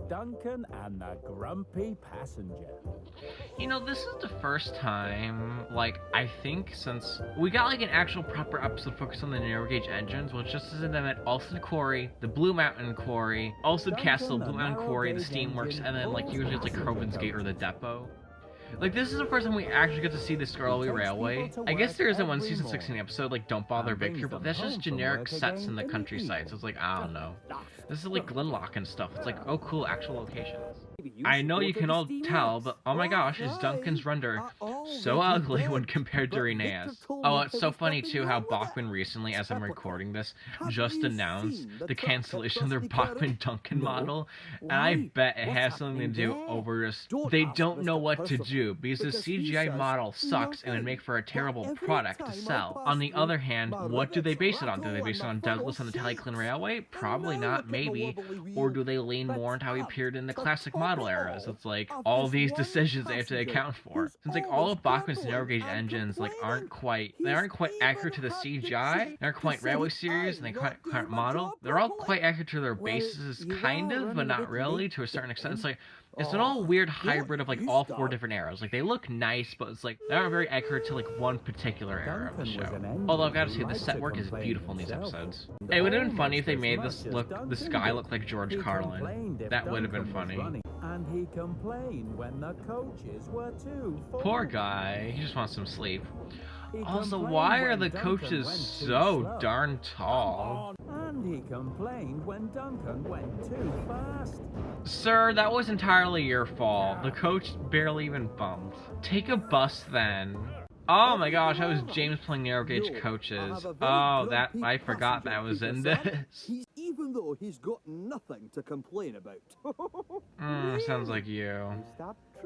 Duncan and the Grumpy Passenger. You know, this is the first time, like, I think since we got, like, an actual proper episode focused on the narrow gauge engines, which just isn't them at Ulster Quarry, the Blue Mountain Quarry, Ulster Castle, Blue Mountain Quarry, the Steamworks, and then, like, usually it's, like, Crovan's Gate or the Depot. Like, this is the first time we actually get to see the Scarlet Railway. I guess there isn't one Season 16 episode, like, Don't Bother Victor, but that's just generic sets in the countryside, so it's like, I don't know. This is like Glenlock and stuff. It's like, oh cool, actual locations. I know you can all tell, but oh my gosh, is Duncan's render so ugly when compared to Renee's. Oh, it's so funny too how Bachman recently, as I'm recording this, just announced the cancellation of their Bachman-Duncan model, and I bet it has something to do over just, they don't know what to do, because the CGI model sucks and would make for a terrible product to sell. On the other hand, what do they base it on? Do they base it on Douglas on the Tallyclin Railway? Probably not, maybe. Or do they lean more into how he appeared in the classic model eras? It's like, all these decisions they have to account for. Since like all of Bachman's narrow gauge engines like aren't quite accurate to the CGI, they aren't quite railway series, and they aren't model. They're all quite accurate to their bases, kind of, but not really, to a certain extent. It's like, it's an all weird hybrid of like all 4 different eras. Like they look nice, but it's like they aren't very accurate to like one particular era of the show. Although I've got to say, the set work is beautiful in these episodes. It would have been funny if they made this guy look like George Carlin. That would have been funny. And he complained when the coaches were too full. Poor guy, he just wants some sleep. Also, why are the coaches so darn tall? And he complained when Duncan went too fast. Sir, that was entirely your fault. The coach barely even bumped. Take a bus then. Oh my gosh, that was James playing narrow gauge coaches. Oh, that, I forgot that was in this. even though he's got nothing to complain about. Sounds like you.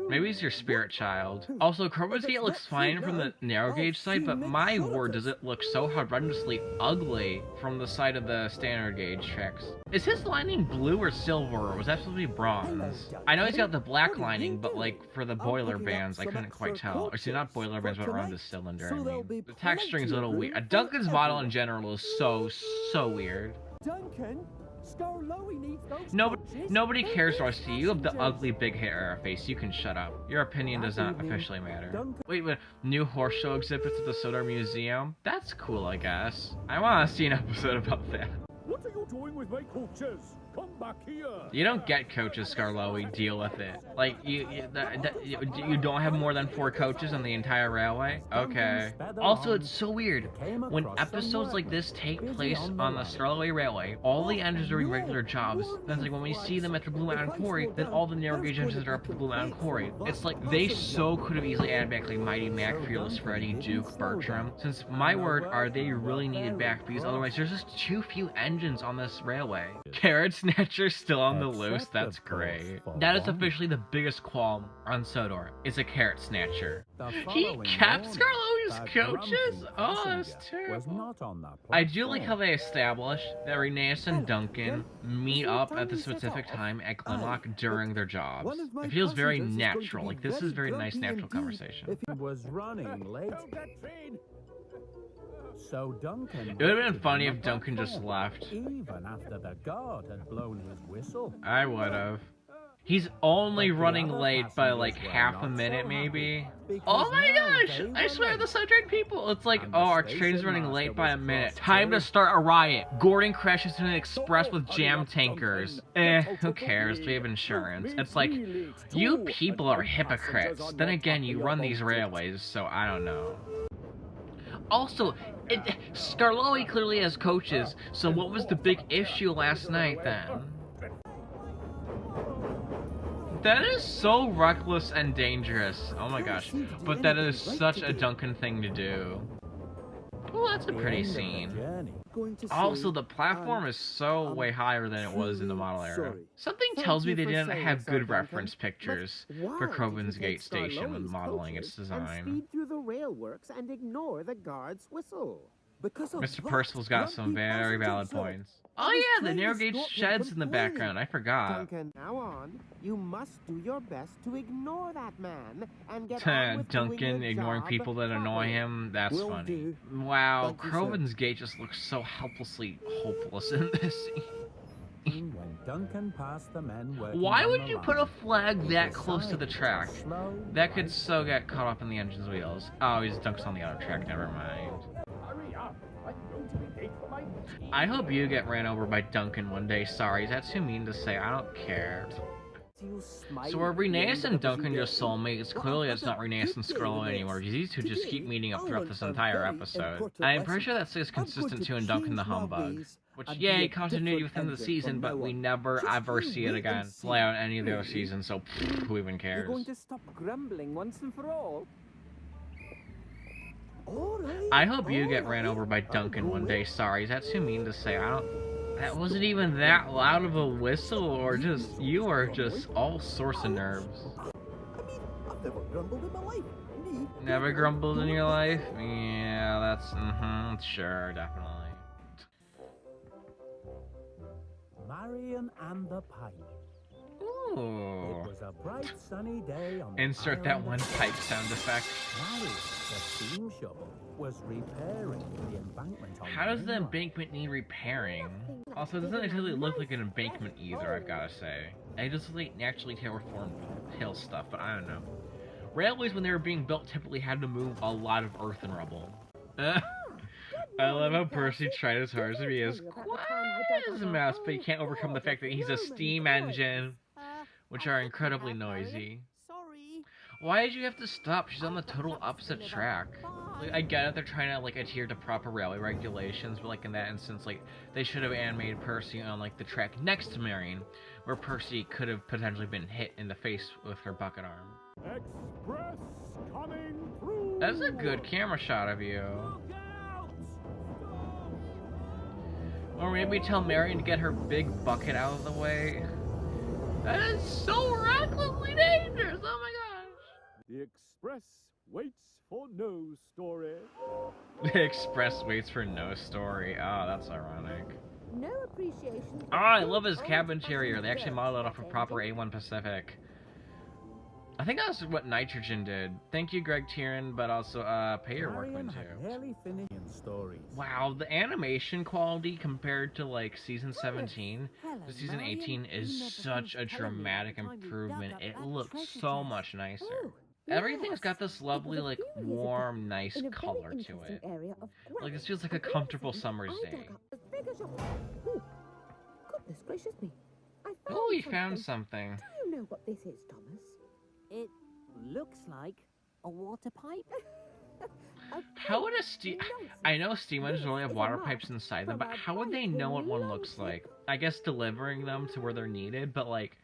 Maybe he's your spirit child. Also, Crowbar's Gate looks fine from the narrow gauge side, but my word, does it look so horrendously ugly from the side of the standard gauge tracks. Is his lining blue or silver, or was that supposed to be bronze? I know he's got the black lining, but like for the boiler bands, I couldn't quite tell. Or see, not boiler bands, but around the cylinder, I mean. The texturing's a little weird. Duncan's model in general is so weird. Duncan, Scarlowy needs those Nobody cares, Rusty. You have the ugly big hair face. You can shut up. Your opinion does not officially matter. Wait, new horse show exhibits at the Sodor Museum? That's cool, I guess. I want to see an episode about that. What are you doing with my coaches? Come back here. You don't get coaches, Scarlowy. Deal with it. Like, you don't have more than 4 coaches on the entire railway? Okay. Also, it's so weird. When episodes like this take place on the Scarlowy Railway, all the engines are doing regular jobs. Then it's like when we see them at the Blue Mountain Quarry, then all the narrow gauge engines are up at the Blue Mountain Quarry. It's like, they so could have easily added back like Mighty Mac, Fearless Freddy, Duke, Bertram. Since, my word, are they really needed back, because otherwise there's just too few engines on this railway. Carrot Snatcher still on the loose, that's great. That is officially the biggest qualm on Sodor. It's a Carrot Snatcher. He kept Scarlowy's coaches? Oh, that's terrible. I do like how they establish that Rhaenys and Duncan meet up at the specific time at Glenlock during their jobs. It feels very natural. Like, this is very nice, natural conversation. was running late. So Duncan... It would have been funny if Duncan just left. Even after the guard had blown his whistle. I would have. He's only running late by like half a minute, maybe. Oh my gosh! I swear the Subtrain people. It's like, oh, our train's running late by a minute. Time to start a riot. Gordon crashes into an express with jam tankers. Who cares? We have insurance. It's like, you people are hypocrites. Then again, you run these railways, so I don't know. Also, Scarlowy clearly has coaches, so what was the big issue last night then? That is so reckless and dangerous. Oh my gosh. But that is such a Duncan thing to do. Well, that's a pretty scene. Also, the platform is so way higher than it was in the model era. Something tells me they didn't have good reference pictures for Crowbar's Gate Station when modeling its design. Speed through the railworks and ignore the guard's whistle. Mr. Percival's got some very valid points. Oh yeah, the narrow gauge sheds in the background. I forgot. Duncan, now on, you must do your best to ignore that man and get on with Duncan doing ignoring job people that annoy him. That's funny. Wow, Crowbar's Gate just looks so helplessly hopeless in this scene. When Duncan passed the men why would you put a flag that close to the track? That could so get caught up in the engine's wheels. Oh, he's dunks on the other track. Never mind. I hope you get ran over by Duncan one day. Sorry, that's too mean to say. I don't care. So are Rhaenys and Duncan just soulmates? Clearly it's not Rhaenys and Scarlowy anymore, because these two just keep meeting up throughout this entire episode. I'm pretty sure that stays consistent too in Duncan the Humbug. Which, yay, continuity within the season, but we never ever see it again play out in any of the other seasons, so who even cares? You're going to stop grumbling once and for all? I hope you get ran over by Duncan one day. Sorry, that's too mean to say. That wasn't even that loud of a whistle, or just, you are just all sorts of nerves. I've never grumbled in my life. Never grumbled in your life? Yeah, that's, sure, definitely. Marion and the Pipe. Ooh. It was a bright sunny day on the Insert that one pipe sound effect. Marion, the steam shovel, was repairing the embankment on How does the embankment need repairing? Also, it doesn't actually look like an embankment either, I've gotta say. It just like naturally terraformed hill stuff, but I don't know. Railways, when they were being built, typically had to move a lot of earth and rubble. I love how Percy tried his hardest to be as quiet as a mouse, but he can't overcome the fact that he's a steam engine, which are incredibly noisy. Sorry. Why did you have to stop? She's on the total opposite track. Like, I get it, they're trying to like adhere to proper railway regulations, but like in that instance, like they should have animated Percy on like the track next to Marion, where Percy could have potentially been hit in the face with her bucket arm. Express coming through. That's a good camera shot of you. Or maybe tell Marion to get her big bucket out of the way. That is so recklessly dangerous! Oh my gosh! The Express waits for no story. The Express waits for no story. Oh, that's ironic. No appreciation. Oh, I love his cab interior. They actually modeled it off a proper A1 Pacific. I think that's what Nitrogen did. Thank you, Greg Tieran, but also pay your workman too. Wow, the animation quality compared to like season 17 to season 18 is such a dramatic improvement. It looks so much nicer. Everything's got this lovely, like, warm, nice color to it. Like, this feels like a comfortable summer's day. Goodness gracious me. Oh, we found something. Do you know what this is, Thomas? It looks like a water pipe. How would a steam... I know steam engines only have water pipes inside them, but how would they know what one looks like? I guess delivering them to where they're needed, but, like...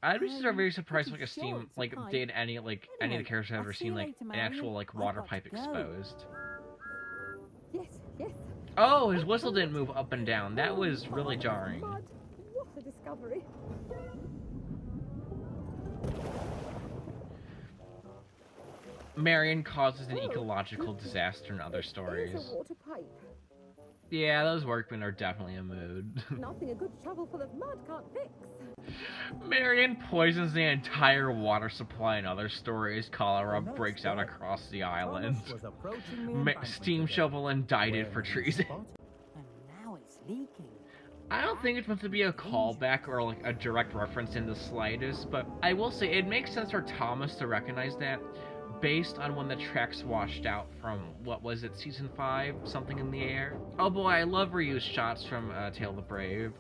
I'd be very surprised if, like, a steam... Like, did any of the characters I've ever seen, like, an actual, like, water pipe exposed. Yes, yes. Oh, his whistle didn't move up and down. That was really jarring. What a discovery. Marion causes an ecological disaster in other stories. There's a water pipe. Yeah, those workmen are definitely in a mood. Nothing a good shovel full of mud can't fix. Marion poisons the entire water supply in other stories. Cholera breaks out across the island. Steam shovel indicted for treason. And now it's leaking. I don't think it's meant to be a callback or like a direct reference in the slightest, but I will say it makes sense for Thomas to recognize that based on when the tracks washed out from, what was it, season 5? Something in the air? Oh boy, I love reused shots from Tale of the Brave.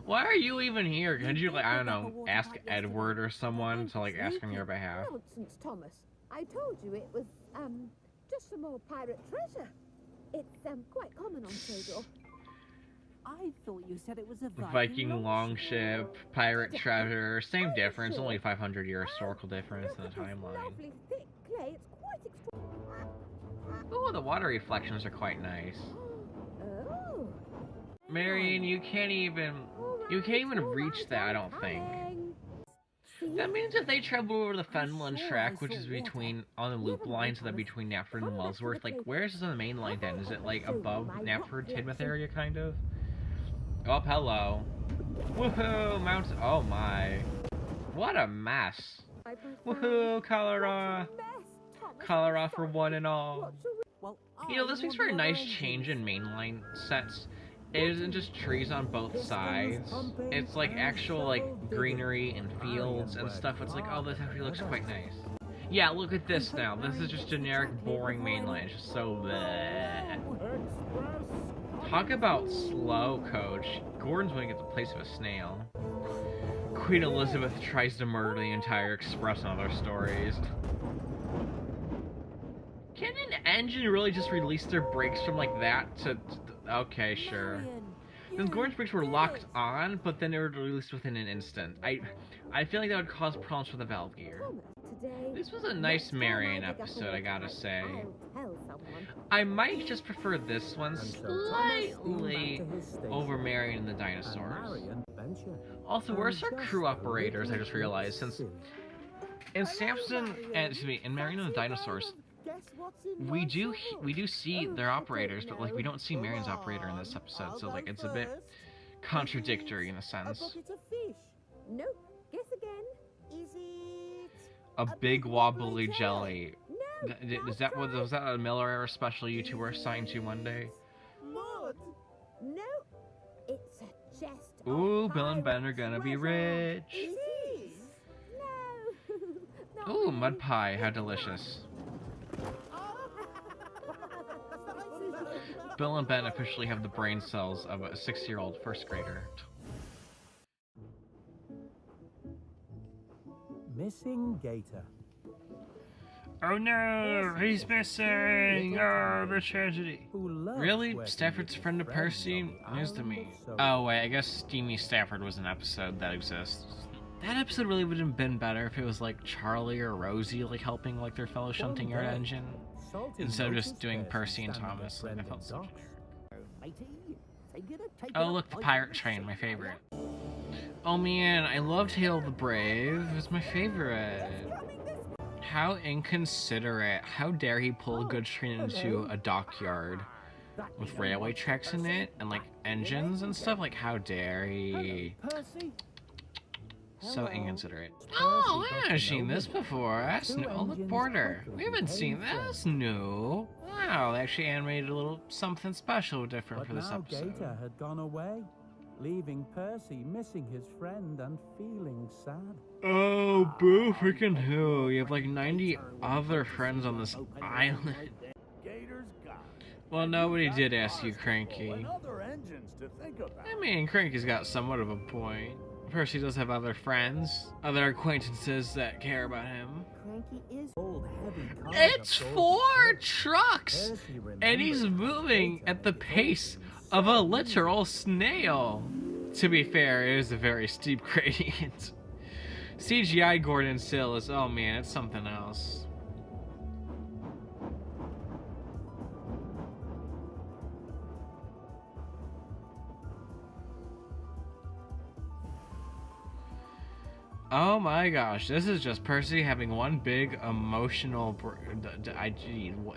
Why are you even here? Could you, like, I don't know, ask Edward or someone to, like, ask on your behalf? Nonsense, Thomas. I told you it was, just some more pirate treasure. It's, quite common on Sodor. I thought you said it was a Viking longship, pirate treasure, same difference, only 500-year historical difference in the timeline. Lovely thick clay. It's quite extraordinary. Oh, the water reflections are quite nice. Oh. Marion, you can't even reach that, I don't think. That means if they travel over the Fenland track, which is between, on the loop line, so that between Knapford and Wellsworth, like, where is this on the main line then? Is it, like, above Knapford, Tidmouth area, kind of? Oh, hello. Woohoo, Mount, oh my. What a mess. Woohoo, cholera. Cholera for one and all. You know, this makes for a nice change in mainline sets. It isn't just trees on both sides. It's like actual like greenery and fields and stuff. It's like, oh, this actually looks quite nice. Yeah, look at this now. This is just generic, boring mainline. It's just so bleh. Talk about slow, Coach. Gordon's going to get the place of a snail. Queen Elizabeth tries to murder the entire Express in other stories. Can an engine really just release their brakes from like that to okay, sure. Then Gordon's brakes were locked on, but then they were released within an instant. I feel like that would cause problems for the valve gear. This was a nice Marion episode, I gotta say. I might just prefer this one slightly over Marion and the dinosaurs. Also, where's our crew operators, I just realized, since in Samson and excuse me, in Marion and the Dinosaurs, we do see their operators, but like we don't see Marion's operator in this episode, so like it's a bit contradictory in a sense. No, guess again. Is it a big wobbly jelly? Was that a Miller Era special you two were assigned to one day? mud? No, it's a chest. Ooh, Bill and Ben are gonna be rich. It is. No. Ooh, mud pie, how delicious. Bill and Ben officially have the brain cells of a 6-year-old first grader. Missing Gator. Oh no, he's missing! Oh, the tragedy. Really? Stafford's friend of Percy? News to me. Oh wait, I guess Steamy Stafford was an episode that exists. That episode really would have been better if it was like Charlie or Rosie like helping like their fellow shunting yard engine. instead of just doing Percy and Thomas. Like, I felt so. Oh look, the pirate train, my favorite. Oh man, I loved Hail the Brave. It was my favorite. How inconsiderate. How dare he pull a goods train into a dockyard with railway tracks in it and like engines and stuff? Like, how dare he? So inconsiderate. Oh, I haven't seen this before. That's new. Oh, look, Border. We haven't seen that. That's new. Wow, they actually animated a little something special different for this episode. Gator had gone away, leaving Percy missing his friend and feeling sad. Oh, boo freaking who. You have like 90 other friends on this island. Well, nobody did ask you, Cranky. I mean, Cranky's got somewhat of a point. Percy does have other friends, other acquaintances that care about him. It's 4 trucks! And he's moving at the pace of a literal snail. To be fair, it is a very steep gradient. CGI Gordon Sill is, oh man, it's something else. Oh my gosh, this is just Percy having one big emotional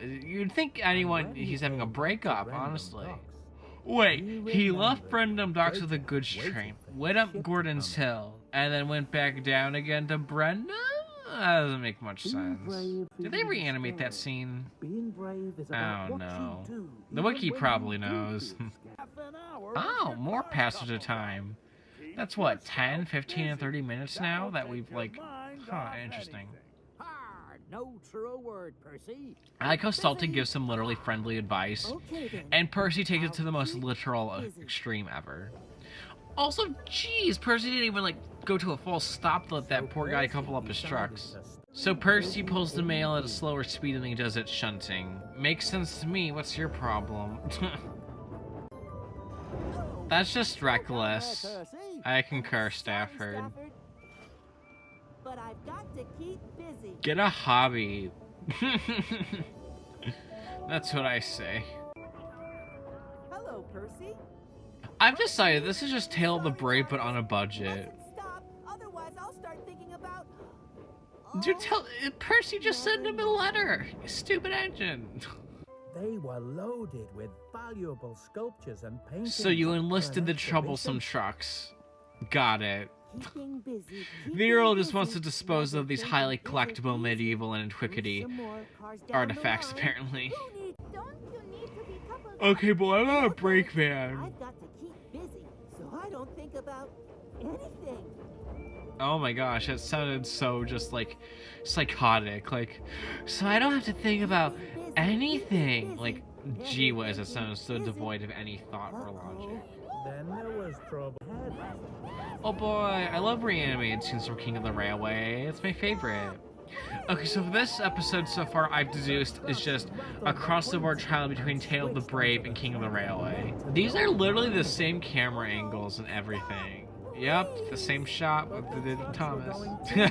you'd think he's having a breakup, honestly. Wait, he left Brendam Docks with a goods train, went up Gordon's Hill, and then went back down again to Brendam? That doesn't make much sense. Did they reanimate that scene? Oh no. The wiki probably knows. Oh, more passage of time. That's what, 10, 15, and 30 minutes now that we've like, huh, interesting. No true word, Percy. I like how Salty gives some literally friendly advice, and Percy takes it to the most literal extreme ever. Also, jeez, Percy didn't even like go to a full stop to let that poor guy couple up his trucks. So Percy pulls the mail at a slower speed than he does at shunting. Makes sense to me, what's your problem? That's just reckless. I concur, Stafford. But I've got to keep busy. Get a hobby. That's what I say. Hello, Percy. I've decided this is just Tale of the Brave, but on a budget. Stop, otherwise I'll start thinking about. Dude, Percy just sent him a letter. You stupid engine. They were loaded with valuable sculptures and paintings. So you enlisted the troublesome trucks. Got it. The Earl just wants to dispose of these highly collectible medieval and antiquity artifacts, apparently. Okay, boy, I'm on a break, man. I've got to keep busy, so I don't think about anything. Oh my gosh, that sounded so just like psychotic. Like, so I don't have to think about anything. Like, gee whiz, that sounds so devoid of any thought or logic. Then there was trouble. Oh boy, I love reanimated scenes from King of the Railway. It's my favorite. Okay, so for this episode so far, I've deduced is just a cross-the-board trial between Tale of the Brave and King of the Railway. These are literally the same camera angles and everything. Yep, the same shot with the Thomas.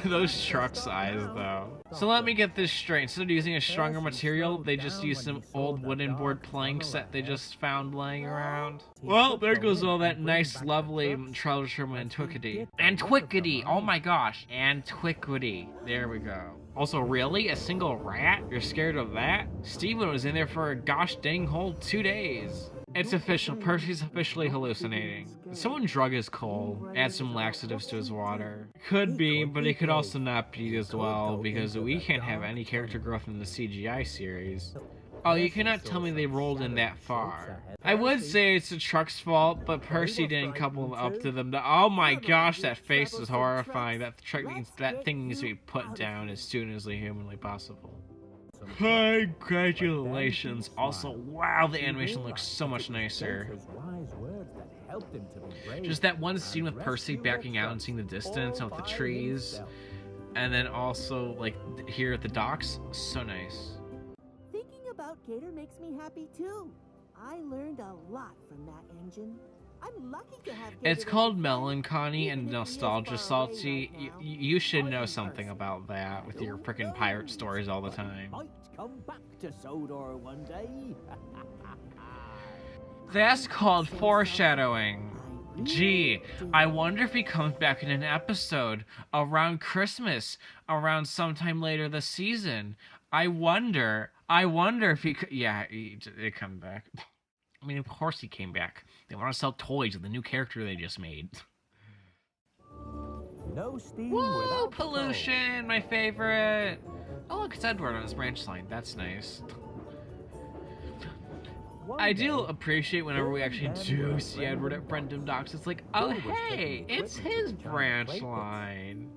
Those truck's eyes, though. So let me get this straight. Instead of using a stronger material, they just used some old wooden board planks that they just found laying around. Well, there goes all that nice, lovely treasure from antiquity. Antiquity! Oh my gosh. Antiquity. There we go. Also, really? A single rat? You're scared of that? Steven was in there for a gosh dang whole 2 days. It's official. Percy's officially hallucinating. Did someone drug his coal? Add some laxatives to his water? Could be, but it could also not be as well, because we can't have any character growth in the CGI series. Oh, you cannot tell me they rolled in that far. I would say it's the truck's fault, but Percy didn't couple up to them. Oh my gosh, that face is horrifying. That thing needs to be put down as soon as humanly possible. Congratulations. Also, wow, the animation looks so much nicer. Just that one scene with Percy backing out and seeing the distance and with the trees. And then also, like, here at the docks, so nice. Thinking about Gator makes me happy too. I learned a lot from that engine. I'm lucky to have It's called Melancholy and Nostalgia Salty. You should know something about that with your frickin' pirate stories all the time. Might come back to Sodor one day. That's called foreshadowing. Gee, I wonder if he comes back in an episode around Christmas, around sometime later this season. I wonder if he could. Yeah, it come back. I mean, of course he came back. They want to sell toys with the new character they just made. No steam Woo! without Pollution, my favorite. Oh, look, it's Edward on his branch line. That's nice. I do appreciate whenever we actually do see Edward at Brendan Docks. It's like, oh hey, it's his branch line.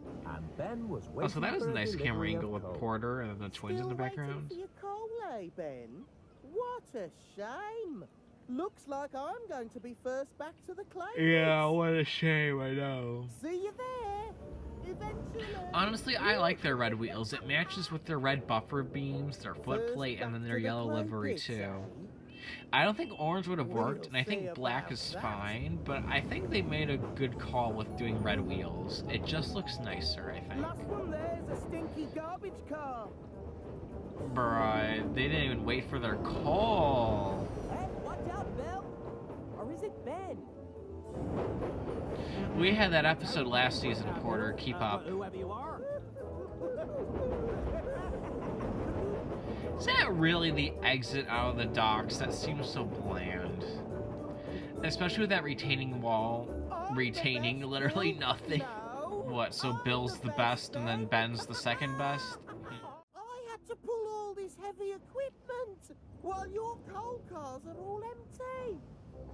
Oh, so that was a nice camera angle with Porter and the twins in the background. For your coal, eh, Ben? What a shame. Looks like I'm going to be first back to the clay. Yeah, what a shame, I know. See you there. Eventually. Honestly, I like their red wheels. It matches with their red buffer beams, their footplate, and then their yellow livery too. I don't think orange would have worked, and I think black is fine, but I think they made a good call with doing red wheels. It just looks nicer, I think. Last one there's a stinky garbage car. Bruh, they didn't even wait for their call. Hey, watch out, Bill! Or is it Ben? We had that episode last season, Porter. Keep up. Whoever you are. Is that really the exit out of the docks? That seems so bland. Especially with that retaining wall. Retaining literally nothing. What, so Bill's the best and then Ben's the second best? I had to pull all this heavy equipment while your coal cars are all empty.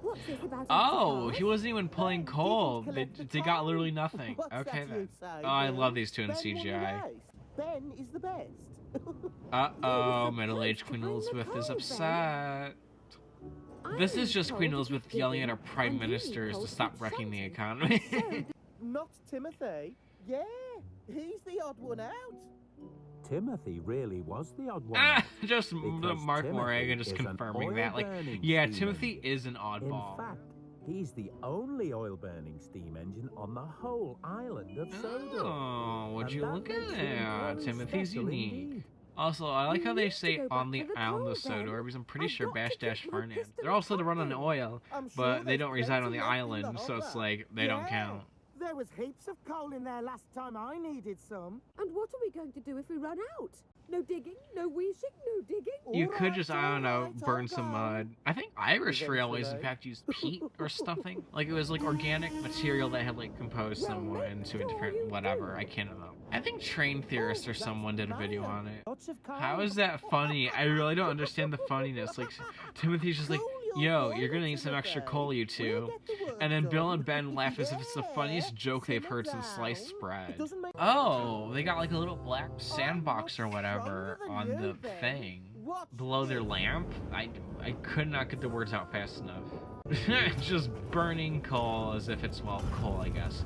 What's this about? Oh, he wasn't even pulling coal. They got literally nothing. Okay then. Oh, I love these two in CGI. Ben is the best. Uh-oh, middle-aged Queen Elizabeth is upset. This is just Queen Elizabeth yelling at our prime ministers to stop wrecking the economy. Not Timothy. Yeah, he's the odd one out. Timothy really was the odd one out. Just Mark Morgan just confirming that. Like, yeah, Timothy is an oddball. In fact, he's the only oil-burning steam engine on the whole island of Sodor. Oh, would you look at that? Timothy's unique. Also, I like how they say on the island of Sodor, because I'm pretty sure Bash-Fernand. They're also to run on oil, but they don't reside on the island, so it's like, they don't count. There was heaps of coal in there last time I needed some. And what are we going to do if we run out? No digging, no weeshing, no digging? You could just, I don't know, burn some mud. I think Irish Railways, in fact, used peat or something. Like, it was, like, organic material that had, like, composed someone into a different whatever. I can't know. I think Train Theorist or someone did a video on it. How is that funny? I really don't understand the funniness. Like, Timothy's just like, yo, you're gonna need some extra coal, you two. And then Bill and Ben laugh as if it's the funniest joke they've heard since sliced bread. Oh, they got like a little black sandbox or whatever on the thing. Below their lamp? I could not get the words out fast enough. Just burning coal as if it's, well, coal, I guess.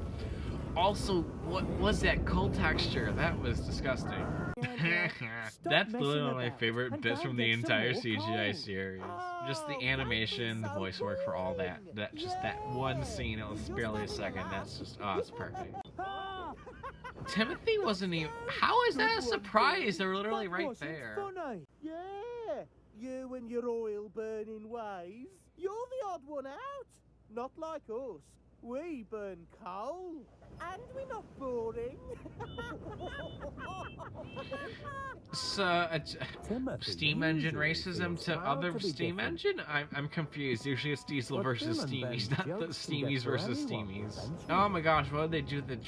Also, what was that coal texture? That was disgusting. That's literally one of my favorite bits from the entire CGI series. Just the animation, the voice work for all that. Just that one scene, it was barely a second. That's just, oh, it's perfect. Timothy wasn't even, how is that a surprise? They're literally right there. Funny. Yeah, you and your oil burning ways. You're the odd one out. Not like us. We burn coal. And we're not boring. So, steam engine racism to other steam engine? I'm confused. Usually it's diesel versus steamies, not the steamies versus steamies. Oh my gosh, what did they do to the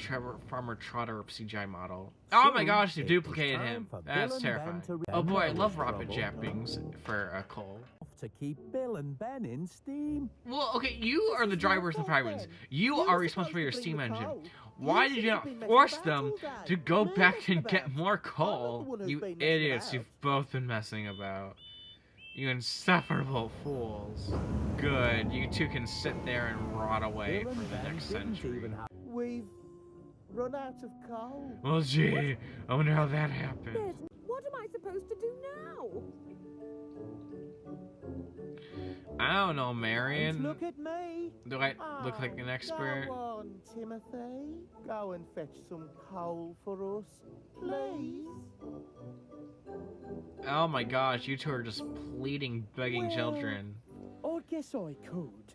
Farmer Trotter CGI model? Oh my gosh, they duplicated him. That's terrifying. Oh boy, I love rocket jappings for coal. To keep Bill and Ben in steam. Well, okay, you are the drivers of the Pirates. You are responsible for your steam engine. Why did you not force them to go back and get more coal? You idiots, you've both been messing about. You insufferable fools. Good, you two can sit there and rot away for the next century. We've run out of coal. Well, gee, I wonder how that happened. What am I supposed to do now? I don't know, Marion. And look at me. Do I look like an expert? Go on, Timothy. Go and fetch some coal for us, please. Oh my gosh, you two are just pleading, begging children. I guess I could.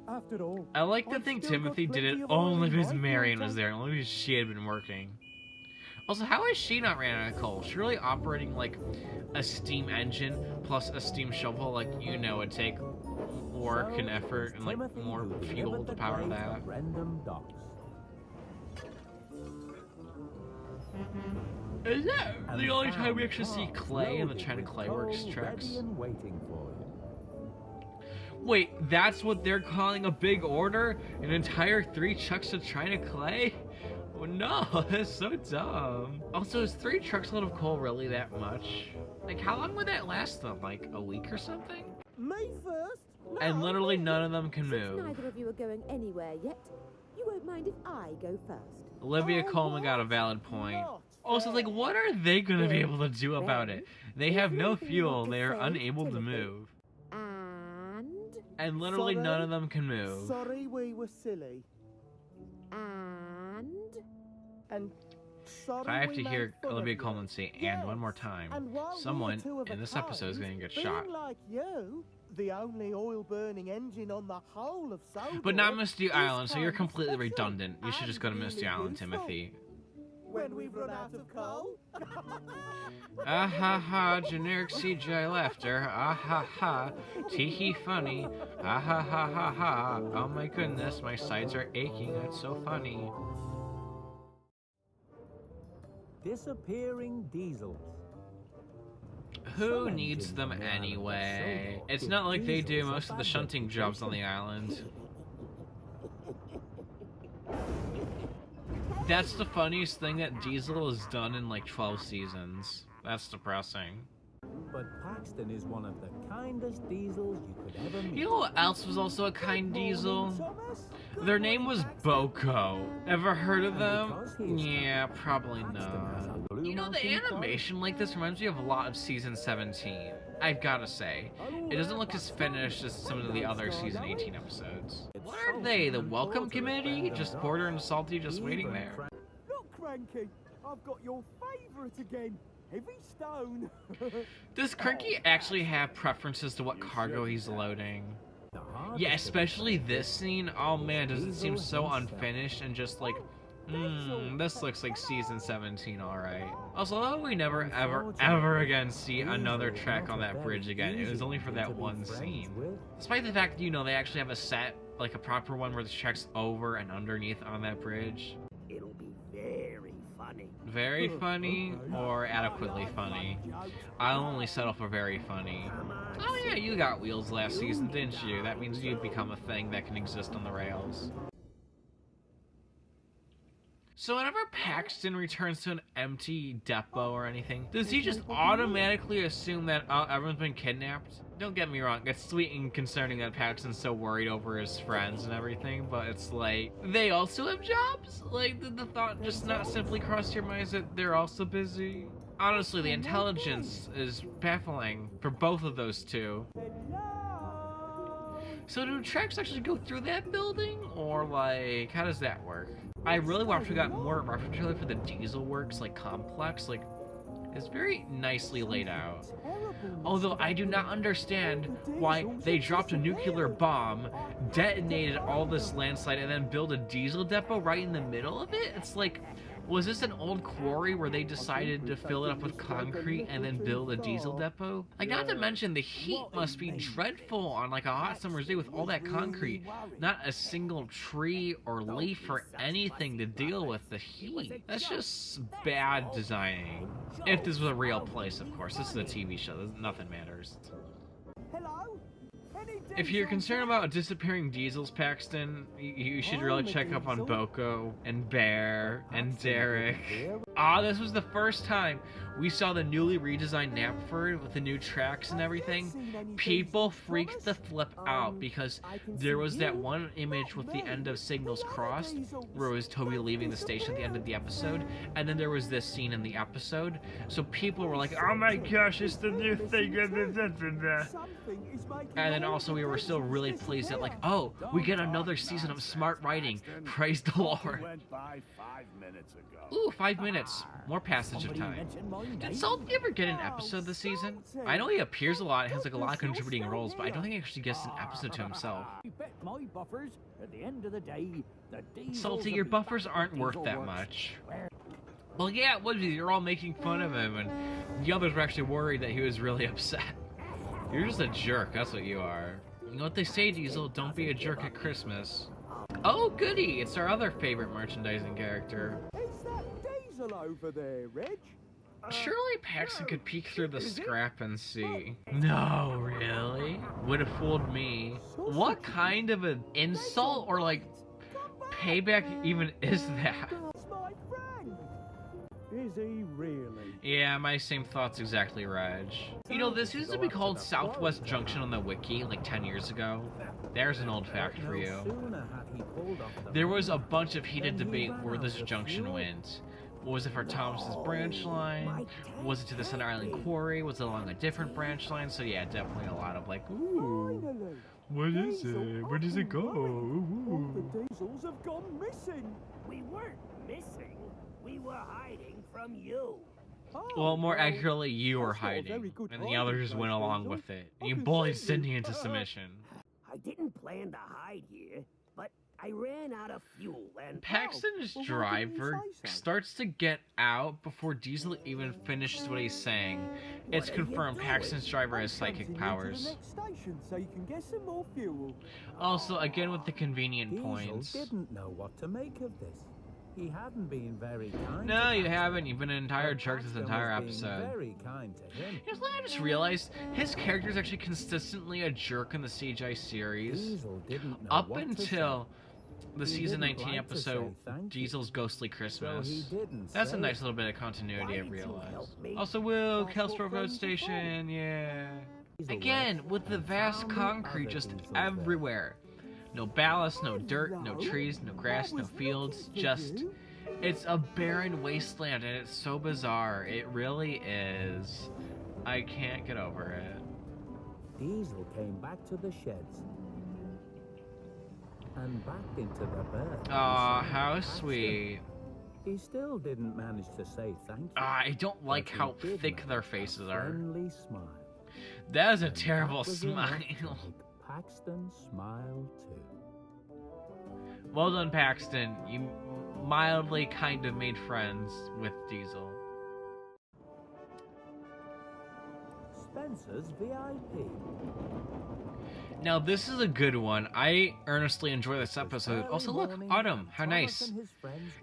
After all, I like to I've think still got Timothy did plenty it of only iron in because my Marion plant. was there, only because she had been working. Also, how has she not ran out of coal? She's really operating like a steam engine plus a steam shovel, like, you know, it'd take work and effort and like more fuel to power that. Is that the only time we actually see Clay in the China Clay Works tracks? Wait, that's what they're calling a big order? An entire 3 trucks of China Clay? Oh no, that's so dumb. Also, is 3 trucks load of coal really that much? Like, how long would that last them? Like, a week or something? Me first? No, And literally none of them can Since move. neither of you are going anywhere yet, you won't mind if I go first. Olivia Oh, Coleman got a valid point. Also, like, what are they gonna be able to do about it? They have no fuel, they are unable to move. And literally Sorry? none of them can move. Sorry we were silly. And sorry If I have we to made hear fun of Olivia you. Coleman say "and" Yes. one more time, And while we someone were two of in a this episode is kind, gonna get being shot. like you, the only oil-burning engine on the whole of Sodor, But not Misty is Island, so you're kind of completely special redundant. You should just go to and Misty really Island, useful. Timothy. When we run out of coal. Ah ha ha, generic CGI laughter. Ah ha ha, tee hee funny. Ah ha ha ha ha. Oh my goodness, my sides are aching. That's so funny. Disappearing diesels. Who needs them anyway? It's not like they do most of the shunting jobs on the island. That's the funniest thing that Diesel has done in like 12 seasons. That's depressing. But Paxton is one of the kindest diesels you could ever meet. You know what else was also a kind diesel? Their name was Boko. Ever heard of them? Yeah, probably not. You know, the animation like this reminds me of a lot of Season 17. I've gotta say. It doesn't look as finished as some of the other Season 18 episodes. What are they? The Welcome Committee? Just border and salty, just waiting there? Look, Cranky, I've got your favourite again. Heavy stone. Does Cranky actually have preferences to what cargo he's loading? Yeah, especially this scene. Oh man, does it seem so unfinished and just like, this looks like Season 17, alright. Also, although we never ever again see another track on that bridge again, it was only for that one scene. Despite the fact that, you know, they actually have a set, like a proper one where the track's over and underneath on that bridge. It'll be very funny. Very funny or adequately funny? I'll only settle for very funny. Oh yeah, you got wheels last season, didn't you? That means you've become a thing that can exist on the rails. So whenever Paxton returns to an empty depot or anything, does he just automatically assume that everyone's been kidnapped? Don't get me wrong, it's sweet and concerning that Paxton's so worried over his friends and everything, but it's like, they also have jobs? Like, did the thought just not simply cross your minds that they're also busy? Honestly, the intelligence is baffling for both of those two. So do tracks actually go through that building? Or like, how does that work? I really wish we got more particularly for the Diesel Works like complex. Like, it's very nicely laid out. Although I do not understand why they dropped a nuclear bomb, detonated all this landslide, and then built a diesel depot right in the middle of it. It's like, was this an old quarry where they decided to fill it up with concrete and then build a diesel depot? Like, not to mention the heat must be dreadful on like a hot summer's day with all that concrete. Not a single tree or leaf or anything to deal with the heat. That's just bad designing. If this was a real place, of course. This is a TV show. Nothing matters. Hello? If you're concerned about disappearing diesels, Paxton, you should really check up on Boko and Bear and Derek. Ah, this was the first time we saw the newly redesigned Knapford with the new tracks and everything. People freaked the flip out because there was that one image with the end of Signals Crossed where it was Toby leaving the station at the end of the episode, and then there was this scene in the episode. So people were like, oh my gosh, it's the new thing. And then also we were still really pleased that, like, oh, we get another season of smart writing. Praise the Lord. Ooh, 5 minutes. More passage of time. Did Salty ever get an episode this season? I know he appears a lot and has like a lot of contributing roles, but I don't think he actually gets an episode to himself. Salty, your buffers aren't worth that much. Well, yeah, it would be. You're all making fun of him, and the others were actually worried that he was really upset. You're just a jerk, that's what you are. You know what they say, Diesel, don't be a jerk at Christmas. Oh, goody! It's our other favorite merchandising character. Is that Diesel over there, Reg? Surely Paxton could peek through the scrap and see. No, really? Would have fooled me. What kind of an insult or, like, payback even is that? My friend. Is he really? Yeah, my same thoughts exactly, Reg. You know, this used to be called Southwest Junction on the wiki, like 10 years ago. There's an old fact for you. There was a bunch of heated debate where this junction went. Was it for Thomas's branch line? Was it to the Center Island Quarry? Was it along a different branch line? So yeah, definitely a lot of like, ooh, what is it? Where does it go? Ooh. The Diesels have gone missing. We weren't missing. We were hiding from you. Well, more accurately, you were hiding, and the others went along with it. You bullied Cindy into submission. I didn't plan to hide here, but I ran out of fuel and... Paxton's driver starts to get out before Diesel even finishes what he's saying. It's confirmed Paxton's driver has psychic powers. So you can get some more fuel. Also, again with the convenient points. Diesel didn't know what to make of this. He hadn't been very kind. No, you haven't. You've been an entire jerk this entire episode. Very kind to him. You know what I just realized? His character is actually consistently a jerk in the CGI series. Up until the season 19 episode, Diesel's Ghostly Christmas. That's a nice little bit of continuity, I realized. Also, Will, Kelsborough Road Station, yeah. Again, with the vast concrete just everywhere. No ballast, no dirt, no trees, no grass, no fields, just... It's a barren wasteland, and it's so bizarre. It really is. I can't get over it. Diesel came back to the sheds. And back into the bird. Aw, how sweet. He still didn't manage to say thank you. I don't like how thick their faces are. Smile. That is a terrible smile. Paxton smiled too. Well done, Paxton. You mildly kind of made friends with Diesel. Spencer's VIP. Now this is a good one. I earnestly enjoy this episode. Also look, autumn, how nice.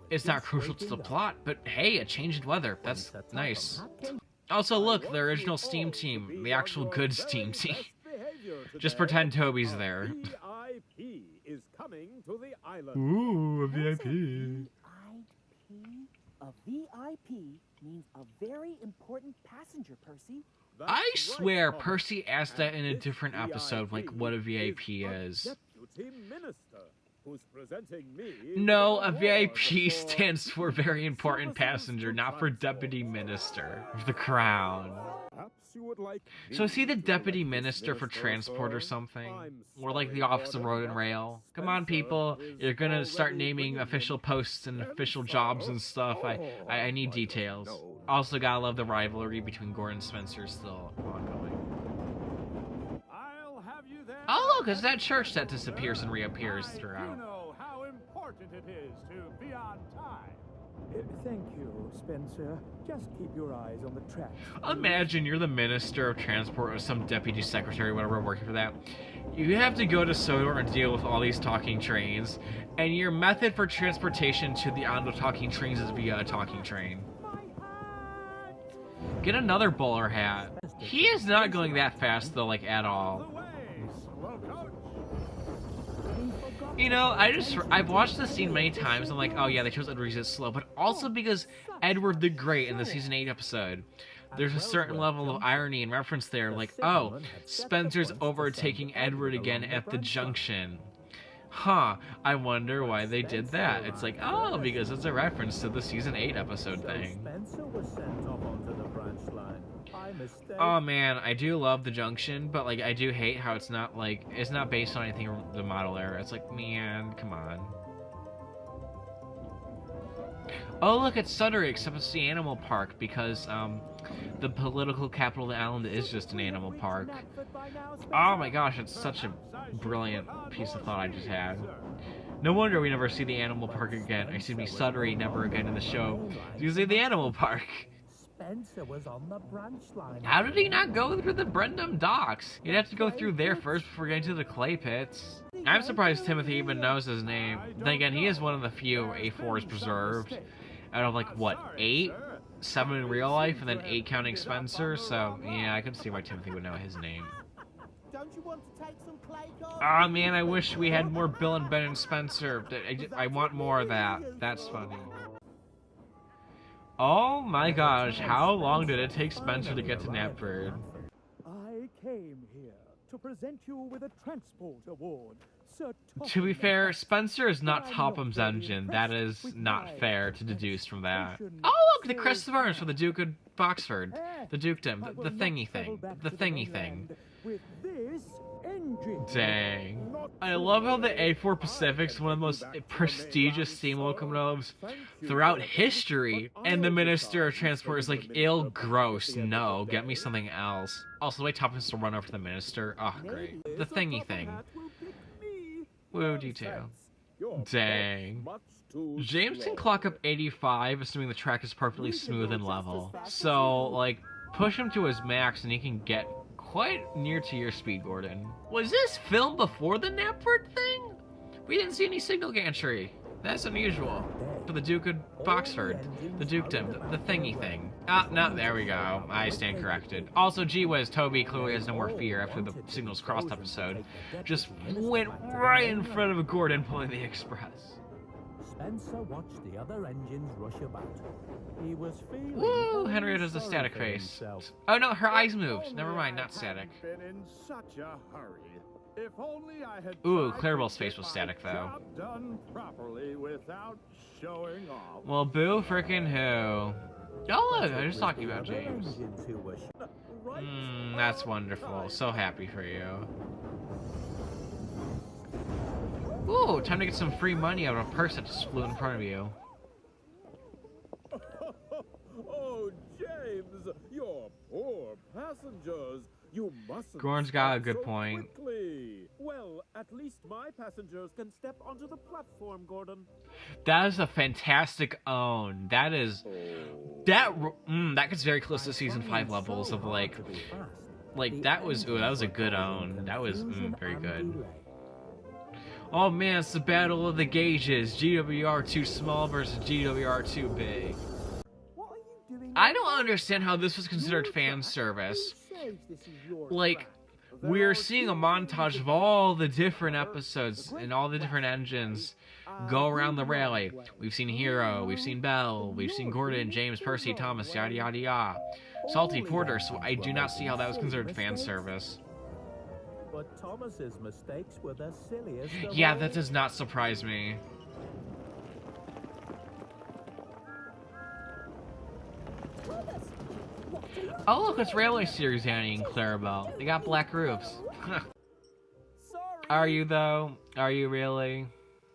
It's not crucial to the plot, but hey, a change in weather. That's nice. Also look, the original Steam team, the actual good Steam team. Just pretend Toby's there. VIP is coming to the island. Ooh, a VIP. A VIP means a very important passenger, Percy. I swear Percy asked that in a different episode, like what a VIP is. No, a VIP stands for very important passenger, not for deputy minister of the crown. So is he the deputy minister for transport or something? Or like the Office of Road and Rail? Come on, people, you're gonna start naming official posts and official jobs and stuff. I need details. Also gotta love the rivalry between Gordon and Spencer still ongoing. Oh look, it's that church that disappears and reappears throughout. You know how important it is to be on time. Thank you, Spencer. Just keep your eyes on the tracks. Imagine you're the Minister of Transport or some deputy secretary, whatever, working for that. You have to go to Sodor and deal with all these talking trains, and your method for transportation to the on the talking trains is via a talking train. Get another bowler hat. He is not going that fast though, like at all. You know, I've watched this scene many times. I'm like, oh yeah, they chose Edward because it's slow, but also because Edward the Great in the season 8 episode, there's a certain level of irony and reference there, like, oh, Spencer's overtaking Edward again at the junction. Huh, I wonder why they did that. It's like, oh, because it's a reference to the season 8 episode thing. Spencer was sent off onto the branch line by mistake. Oh man, I do love the junction, but like I do hate how it's not based on anything from the model era. It's like, man, come on. Oh look, it's Sudbury, except it's the animal park because the political capital of the island is just an animal park. Oh my gosh, it's such a brilliant piece of thought I just had. No wonder we never see the animal park again. Excuse me, Sudbury never again in the show. It's usually the animal park. Spencer was on the branch line. How did he not go through the Brendam docks? You'd have to go through there first before getting to the clay pits. I'm surprised Timothy even knows his name. Then again, he is one of the few A4s preserved. Out of like, what, 8? 7 in real life, and then 8 counting Spencer, so yeah, I can see why Timothy would know his name. Don't you want to take some clay cards? Aw, man, I wish we had more Bill and Ben and Spencer. I want more of that. That's funny. Oh my gosh, how long did it take Spencer to get to Knapford? I came here to present you with a transport award. Sir To be fair, Spencer is not Topham's engine. That is not fair to deduce from that. Oh look, the crest of arms for the Duke of Boxford. The dukedom, the thingy thing. The thingy thing. With this engine. Dang. I love how the A4 Pacific's one of the most prestigious steam locomotives throughout history, and the Minister of Transport is like, ill, gross, no, get me something else. Also, the way Topham has to run over to the Minister, oh great. The thingy thing. Woo, detail. Dang. James can clock up 85, assuming the track is perfectly smooth and level. So, like, push him to his max and he can get quite near to your speed, Gordon. Was this filmed before the Knapford thing? We didn't see any signal gantry. That's unusual. For the Duke of Boxford, the dukedom, the thingy thing. Ah, no, there we go. I stand corrected. Also, gee whiz, Toby clearly has no more fear after the signals crossed episode. Just went right in front of Gordon pulling the express. Spencer watched the other engines rush about. He was feeling. Woo! Henrietta has a static face. Oh no, her eyes moved. Never mind, not static. Been in such a hurry. If only I had Ooh, Clarabelle's face was static though. done properly without showing off. Well, boo frickin' who? Oh look, I was talking about James. That's wonderful. So happy for you. Ooh, time to get some free money out of a purse that just flew in front of you. Oh, James, your poor passengers. You mustn't. Gordon's got a good so point. Quickly. Well, at least my passengers can step onto the platform, Gordon. That is a fantastic own. That is that gets very close to season 5 levels of like that was a good own. That was very good. Oh man, it's the battle of the gauges. GWR too small versus GWR too big. I don't understand how this was considered fan service. Like, we're seeing a montage of all the different episodes and all the different engines go around the railway. We've seen Hero, we've seen Belle, we've seen Gordon, James, Percy, Thomas, yada yada yada. Salty Porter, so I do not see how that was considered fan service. But Thomas's mistakes were the silliest. Yeah, that does not surprise me. Oh look, it's Railway Series Annie and Clarabelle. They got black roofs. Are you though? Are you really?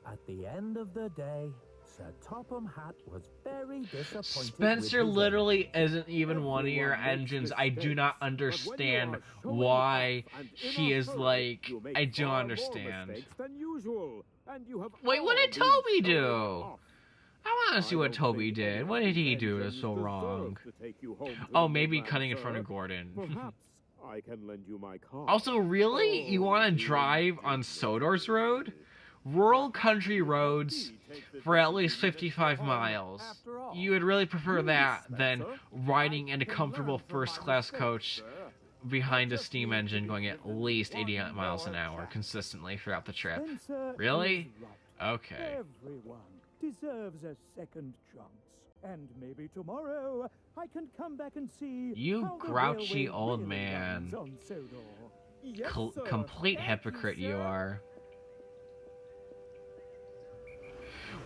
At the end of the day, Sir Topham Hatt was very disappointed. Spencer literally isn't even one of your engines. I do not understand why he is like. I don't understand. Wait, what did Toby do? I want to see what Toby did. What did he do that's so wrong? Oh, maybe cutting in front of Gordon. I can lend you my car. Also, really? You want to drive on Sodor's Road? Rural country roads for at least 55 miles. You would really prefer that than riding in a comfortable first-class coach behind a steam engine going at least 80 miles an hour consistently throughout the trip. Spencer Really? is right. Okay. Everyone deserves a second chance. And maybe tomorrow I can come back and see You how the grouchy railway old really man. runs on Sodor. Yes, sir. Complete Thank hypocrite you sir. are.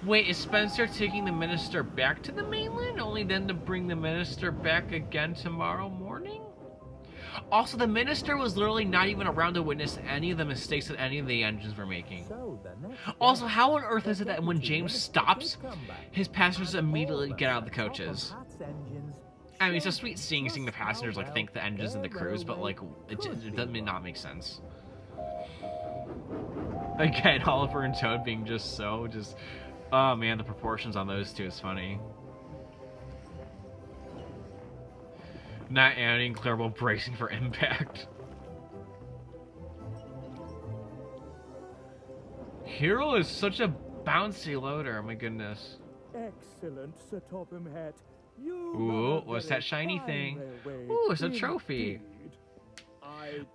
Wait, is Spencer taking the minister back to the mainland, only then to bring the minister back again tomorrow morning? Also, the minister was literally not even around to witness any of the mistakes that any of the engines were making. Also, how on earth is it that when James stops, his passengers immediately get out of the coaches? I mean, it's a sweet seeing the passengers like thank the engines and the crews, but like it doesn't not make sense. Again, Oliver and Toad being just oh man, the proportions on those two is funny. Not Annie and Claire both bracing for impact. Hero is such a bouncy loader, my goodness. Excellent, Sir Topham Hatt. Ooh, what's that shiny thing? Ooh, it's a trophy.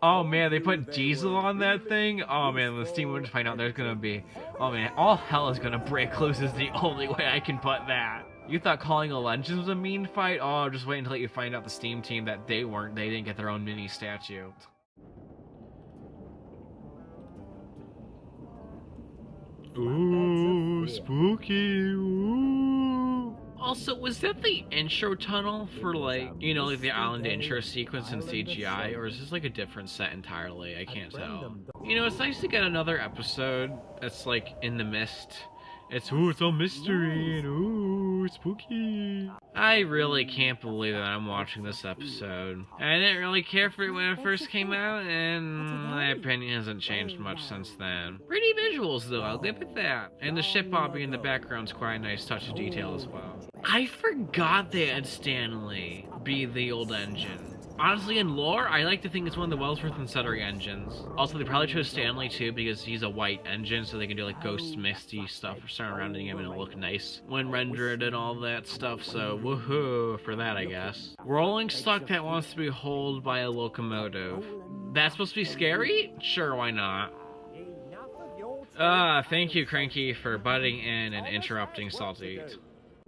Oh man, they put diesel on that thing? Oh man, the steam would find out there's gonna be... Oh man, all hell is gonna break loose is the only way I can put that. You thought calling a Legends was a mean fight? Oh, just wait until you find out the Steam team that they didn't get their own mini statue. Ooh, spooky, ooh. Also, was that the intro tunnel for, like, you know, like the island intro sequence in CGI? Or is this, like, a different set entirely? I can't tell. You know, it's nice to get another episode that's, like, in the mist. It's all mystery and ooh, spooky. I really can't believe that I'm watching this episode. I didn't really care for it when it first came out, and my opinion hasn't changed much since then. Pretty visuals though, I'll give it that. And the ship bobbing in the background's quite a nice touch of detail as well. I forgot they had Stanley be the old engine. Honestly, in lore, I like to think it's one of the Wellsworth and Suttery engines. Also, they probably chose Stanley too because he's a white engine, so they can do like ghost misty stuff surrounding him and it'll look nice when rendered and all that stuff, so woohoo for that, I guess. Rolling stock that wants to be hauled by a locomotive. That's supposed to be scary? Sure, why not? Thank you, Cranky, for butting in and interrupting Salty.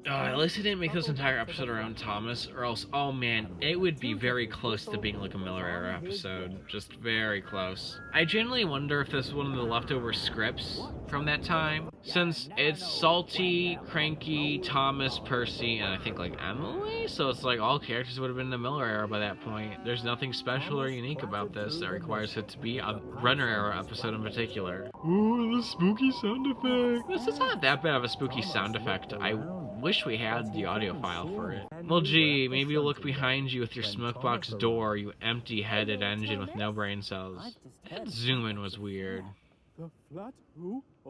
At least I didn't make this entire episode around Thomas, or else, oh man, it would be very close to being like a Miller era episode. Just very close. I genuinely wonder if this is one of the leftover scripts from that time, since it's Salty, Cranky, Thomas, Percy, and I think like Emily, so it's like all characters would have been in the Miller era by that point. There's nothing special or unique about this that requires it to be a Renner era episode in particular. Ooh, the spooky sound effect! This is not that bad of a spooky sound effect. I wish we had the audio file for it. Well, gee, maybe you'll look behind you with your smokebox door, you empty-headed engine with no brain cells. That zoom in was weird.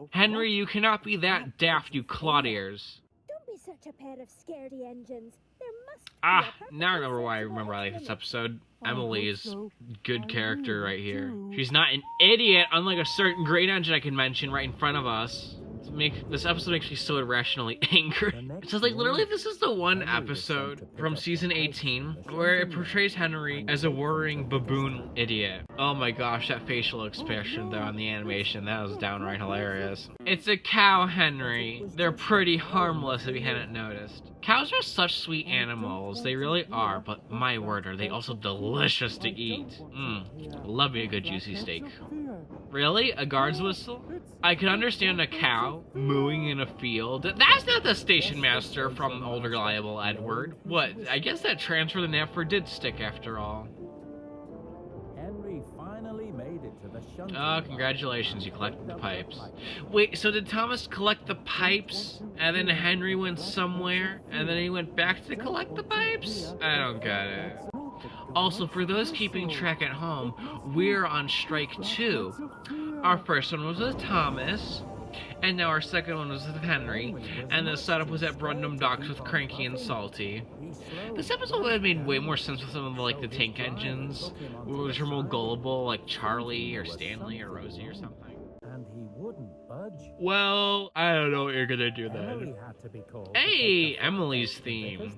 Henry, you cannot be that daft, you clod ears. Don't be such a pair of scaredy engines. There must be Now I remember why I like this episode. Emily is good character right here. She's not an idiot, unlike a certain great engine I can mention right in front of us. This episode makes me so irrationally angry. So like literally this is the one episode from season 18 where it portrays Henry as a worrying baboon idiot. Oh my gosh, that facial expression though on the animation, that was downright hilarious. It's a cow, Henry. They're pretty harmless if you hadn't noticed. Cows are such sweet animals, they really are, but my word, are they also delicious to eat. Love me a good juicy steak. Really? A guard's whistle? I can understand a cow mooing in a field. That's not the station master from Old Reliable Edward. What? I guess that transfer to Napper did stick after all. Henry finally made it to the shunting. Oh, congratulations, you collected the pipes. Wait, so did Thomas collect the pipes, and then Henry went somewhere, and then he went back to collect the pipes? I don't get it. Also, for those keeping track at home, we're on strike 2. Our first one was with Thomas, and now our second one was with Henry, and the setup was at Brundum Docks with Cranky and Salty. This episode would have made way more sense with some of the tank engines, which are more gullible, like Charlie or Stanley or Rosie or something. And he wouldn't budge. Well, I don't know what you're gonna do then. Hey, Emily's theme.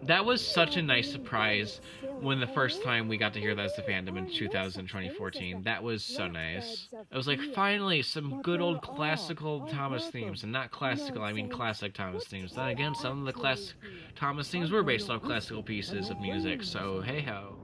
That was such a nice surprise when the first time we got to hear that as the fandom in 2014. That was so nice. I was like, finally, some good old classical Thomas themes. And not classical, I mean classic Thomas themes. Then again, some of the classic Thomas themes were based on classical pieces of music, so hey-ho.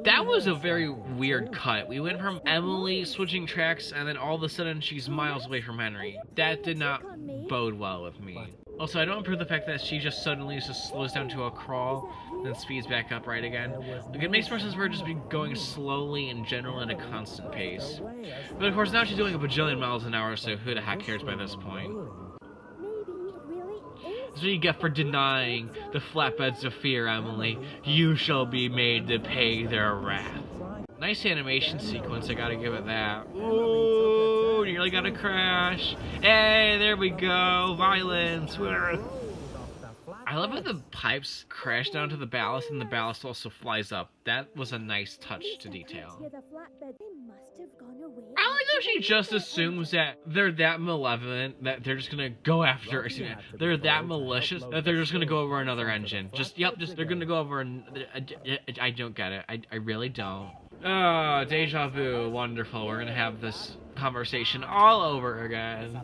That was a very weird cut. We went from Emily switching tracks, and then all of a sudden she's miles away from Henry. That did not bode well with me. Also, I don't approve the fact that she just suddenly just slows down to a crawl, then speeds back up right again. Like, it makes more sense for her to just be going slowly in general at a constant pace. But of course, now she's doing a bajillion miles an hour, so who the heck cares by this point? That's what you get for denying the flatbeds of fear, Emily. You shall be made to pay their wrath. Nice animation sequence, I gotta give it that. Ooh, nearly got a crash. Hey, there we go. Violence. I love how the pipes crash down to the ballast and the ballast also flies up. That was a nice touch to detail. I like how she just assumes that they're that malevolent that they're just gonna go after, excuse me, they're that malicious that they're just gonna go over another engine. They're gonna go over I don't get it. I really don't. Oh, deja vu, wonderful. We're gonna have this conversation all over again.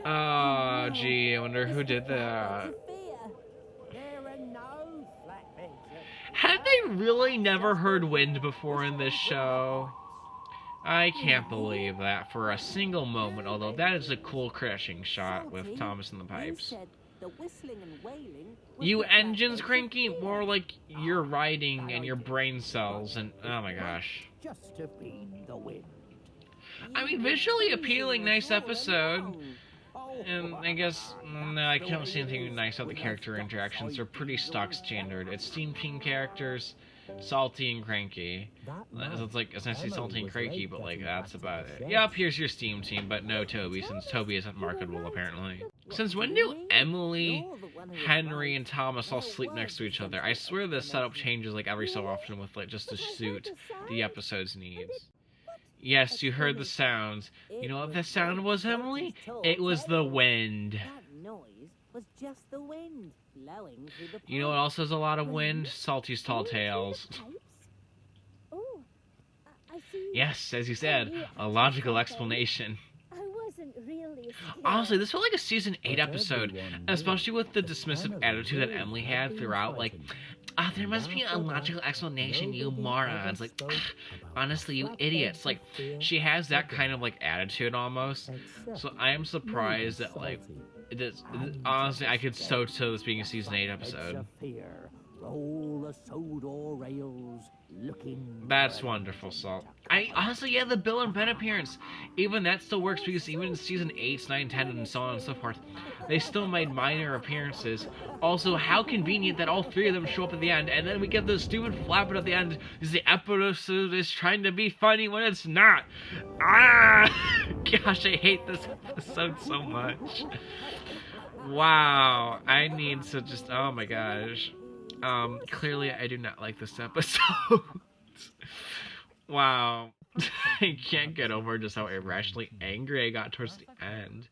Oh, gee, I wonder who did that. Had they really never heard wind before in this show? I can't believe that for a single moment, although that is a cool crashing shot with Thomas and the pipes. You engines, Cranky? More like you're riding and your brain cells and oh my gosh. I mean, visually appealing, nice episode. And I guess, no, I can't see anything nice about the character interactions. They're pretty stock standard. It's Steam Team characters, Salty and Cranky. It's like, it's nice to see Salty and Cranky, but like, that's about it. Yep, here's your Steam Team, but no Toby, since Toby isn't marketable, apparently. Since when do Emily, Henry, and Thomas all sleep next to each other? I swear this setup changes like every so often with like just to suit the episode's needs. Yes, you heard the sounds. You know what that sound was, Emily? It was the wind. You know what else has a lot of wind? Salty's tall tales. Yes, as you said, a logical explanation. Honestly, this felt like a season 8 episode, especially with the dismissive attitude that Emily had throughout, like, there must be a logical explanation, you morons. Like, honestly, you idiots. Like, she has that kind of, like, attitude almost. So I am surprised that, like, honestly, I could so tell this being a season 8 episode. That's wonderful, Salt. Honestly, yeah, the Bill and Ben appearance. Even that still works because even in season 8, 9, 10, and so on and so forth, they still made minor appearances. Also, how convenient that all 3 of them show up at the end, and then we get this stupid flap at the end because the episode is trying to be funny when it's not. Gosh, I hate this episode so much. Wow, I need to just, oh my gosh. Clearly I do not like this episode. Wow. I can't get over just how irrationally angry I got towards the end.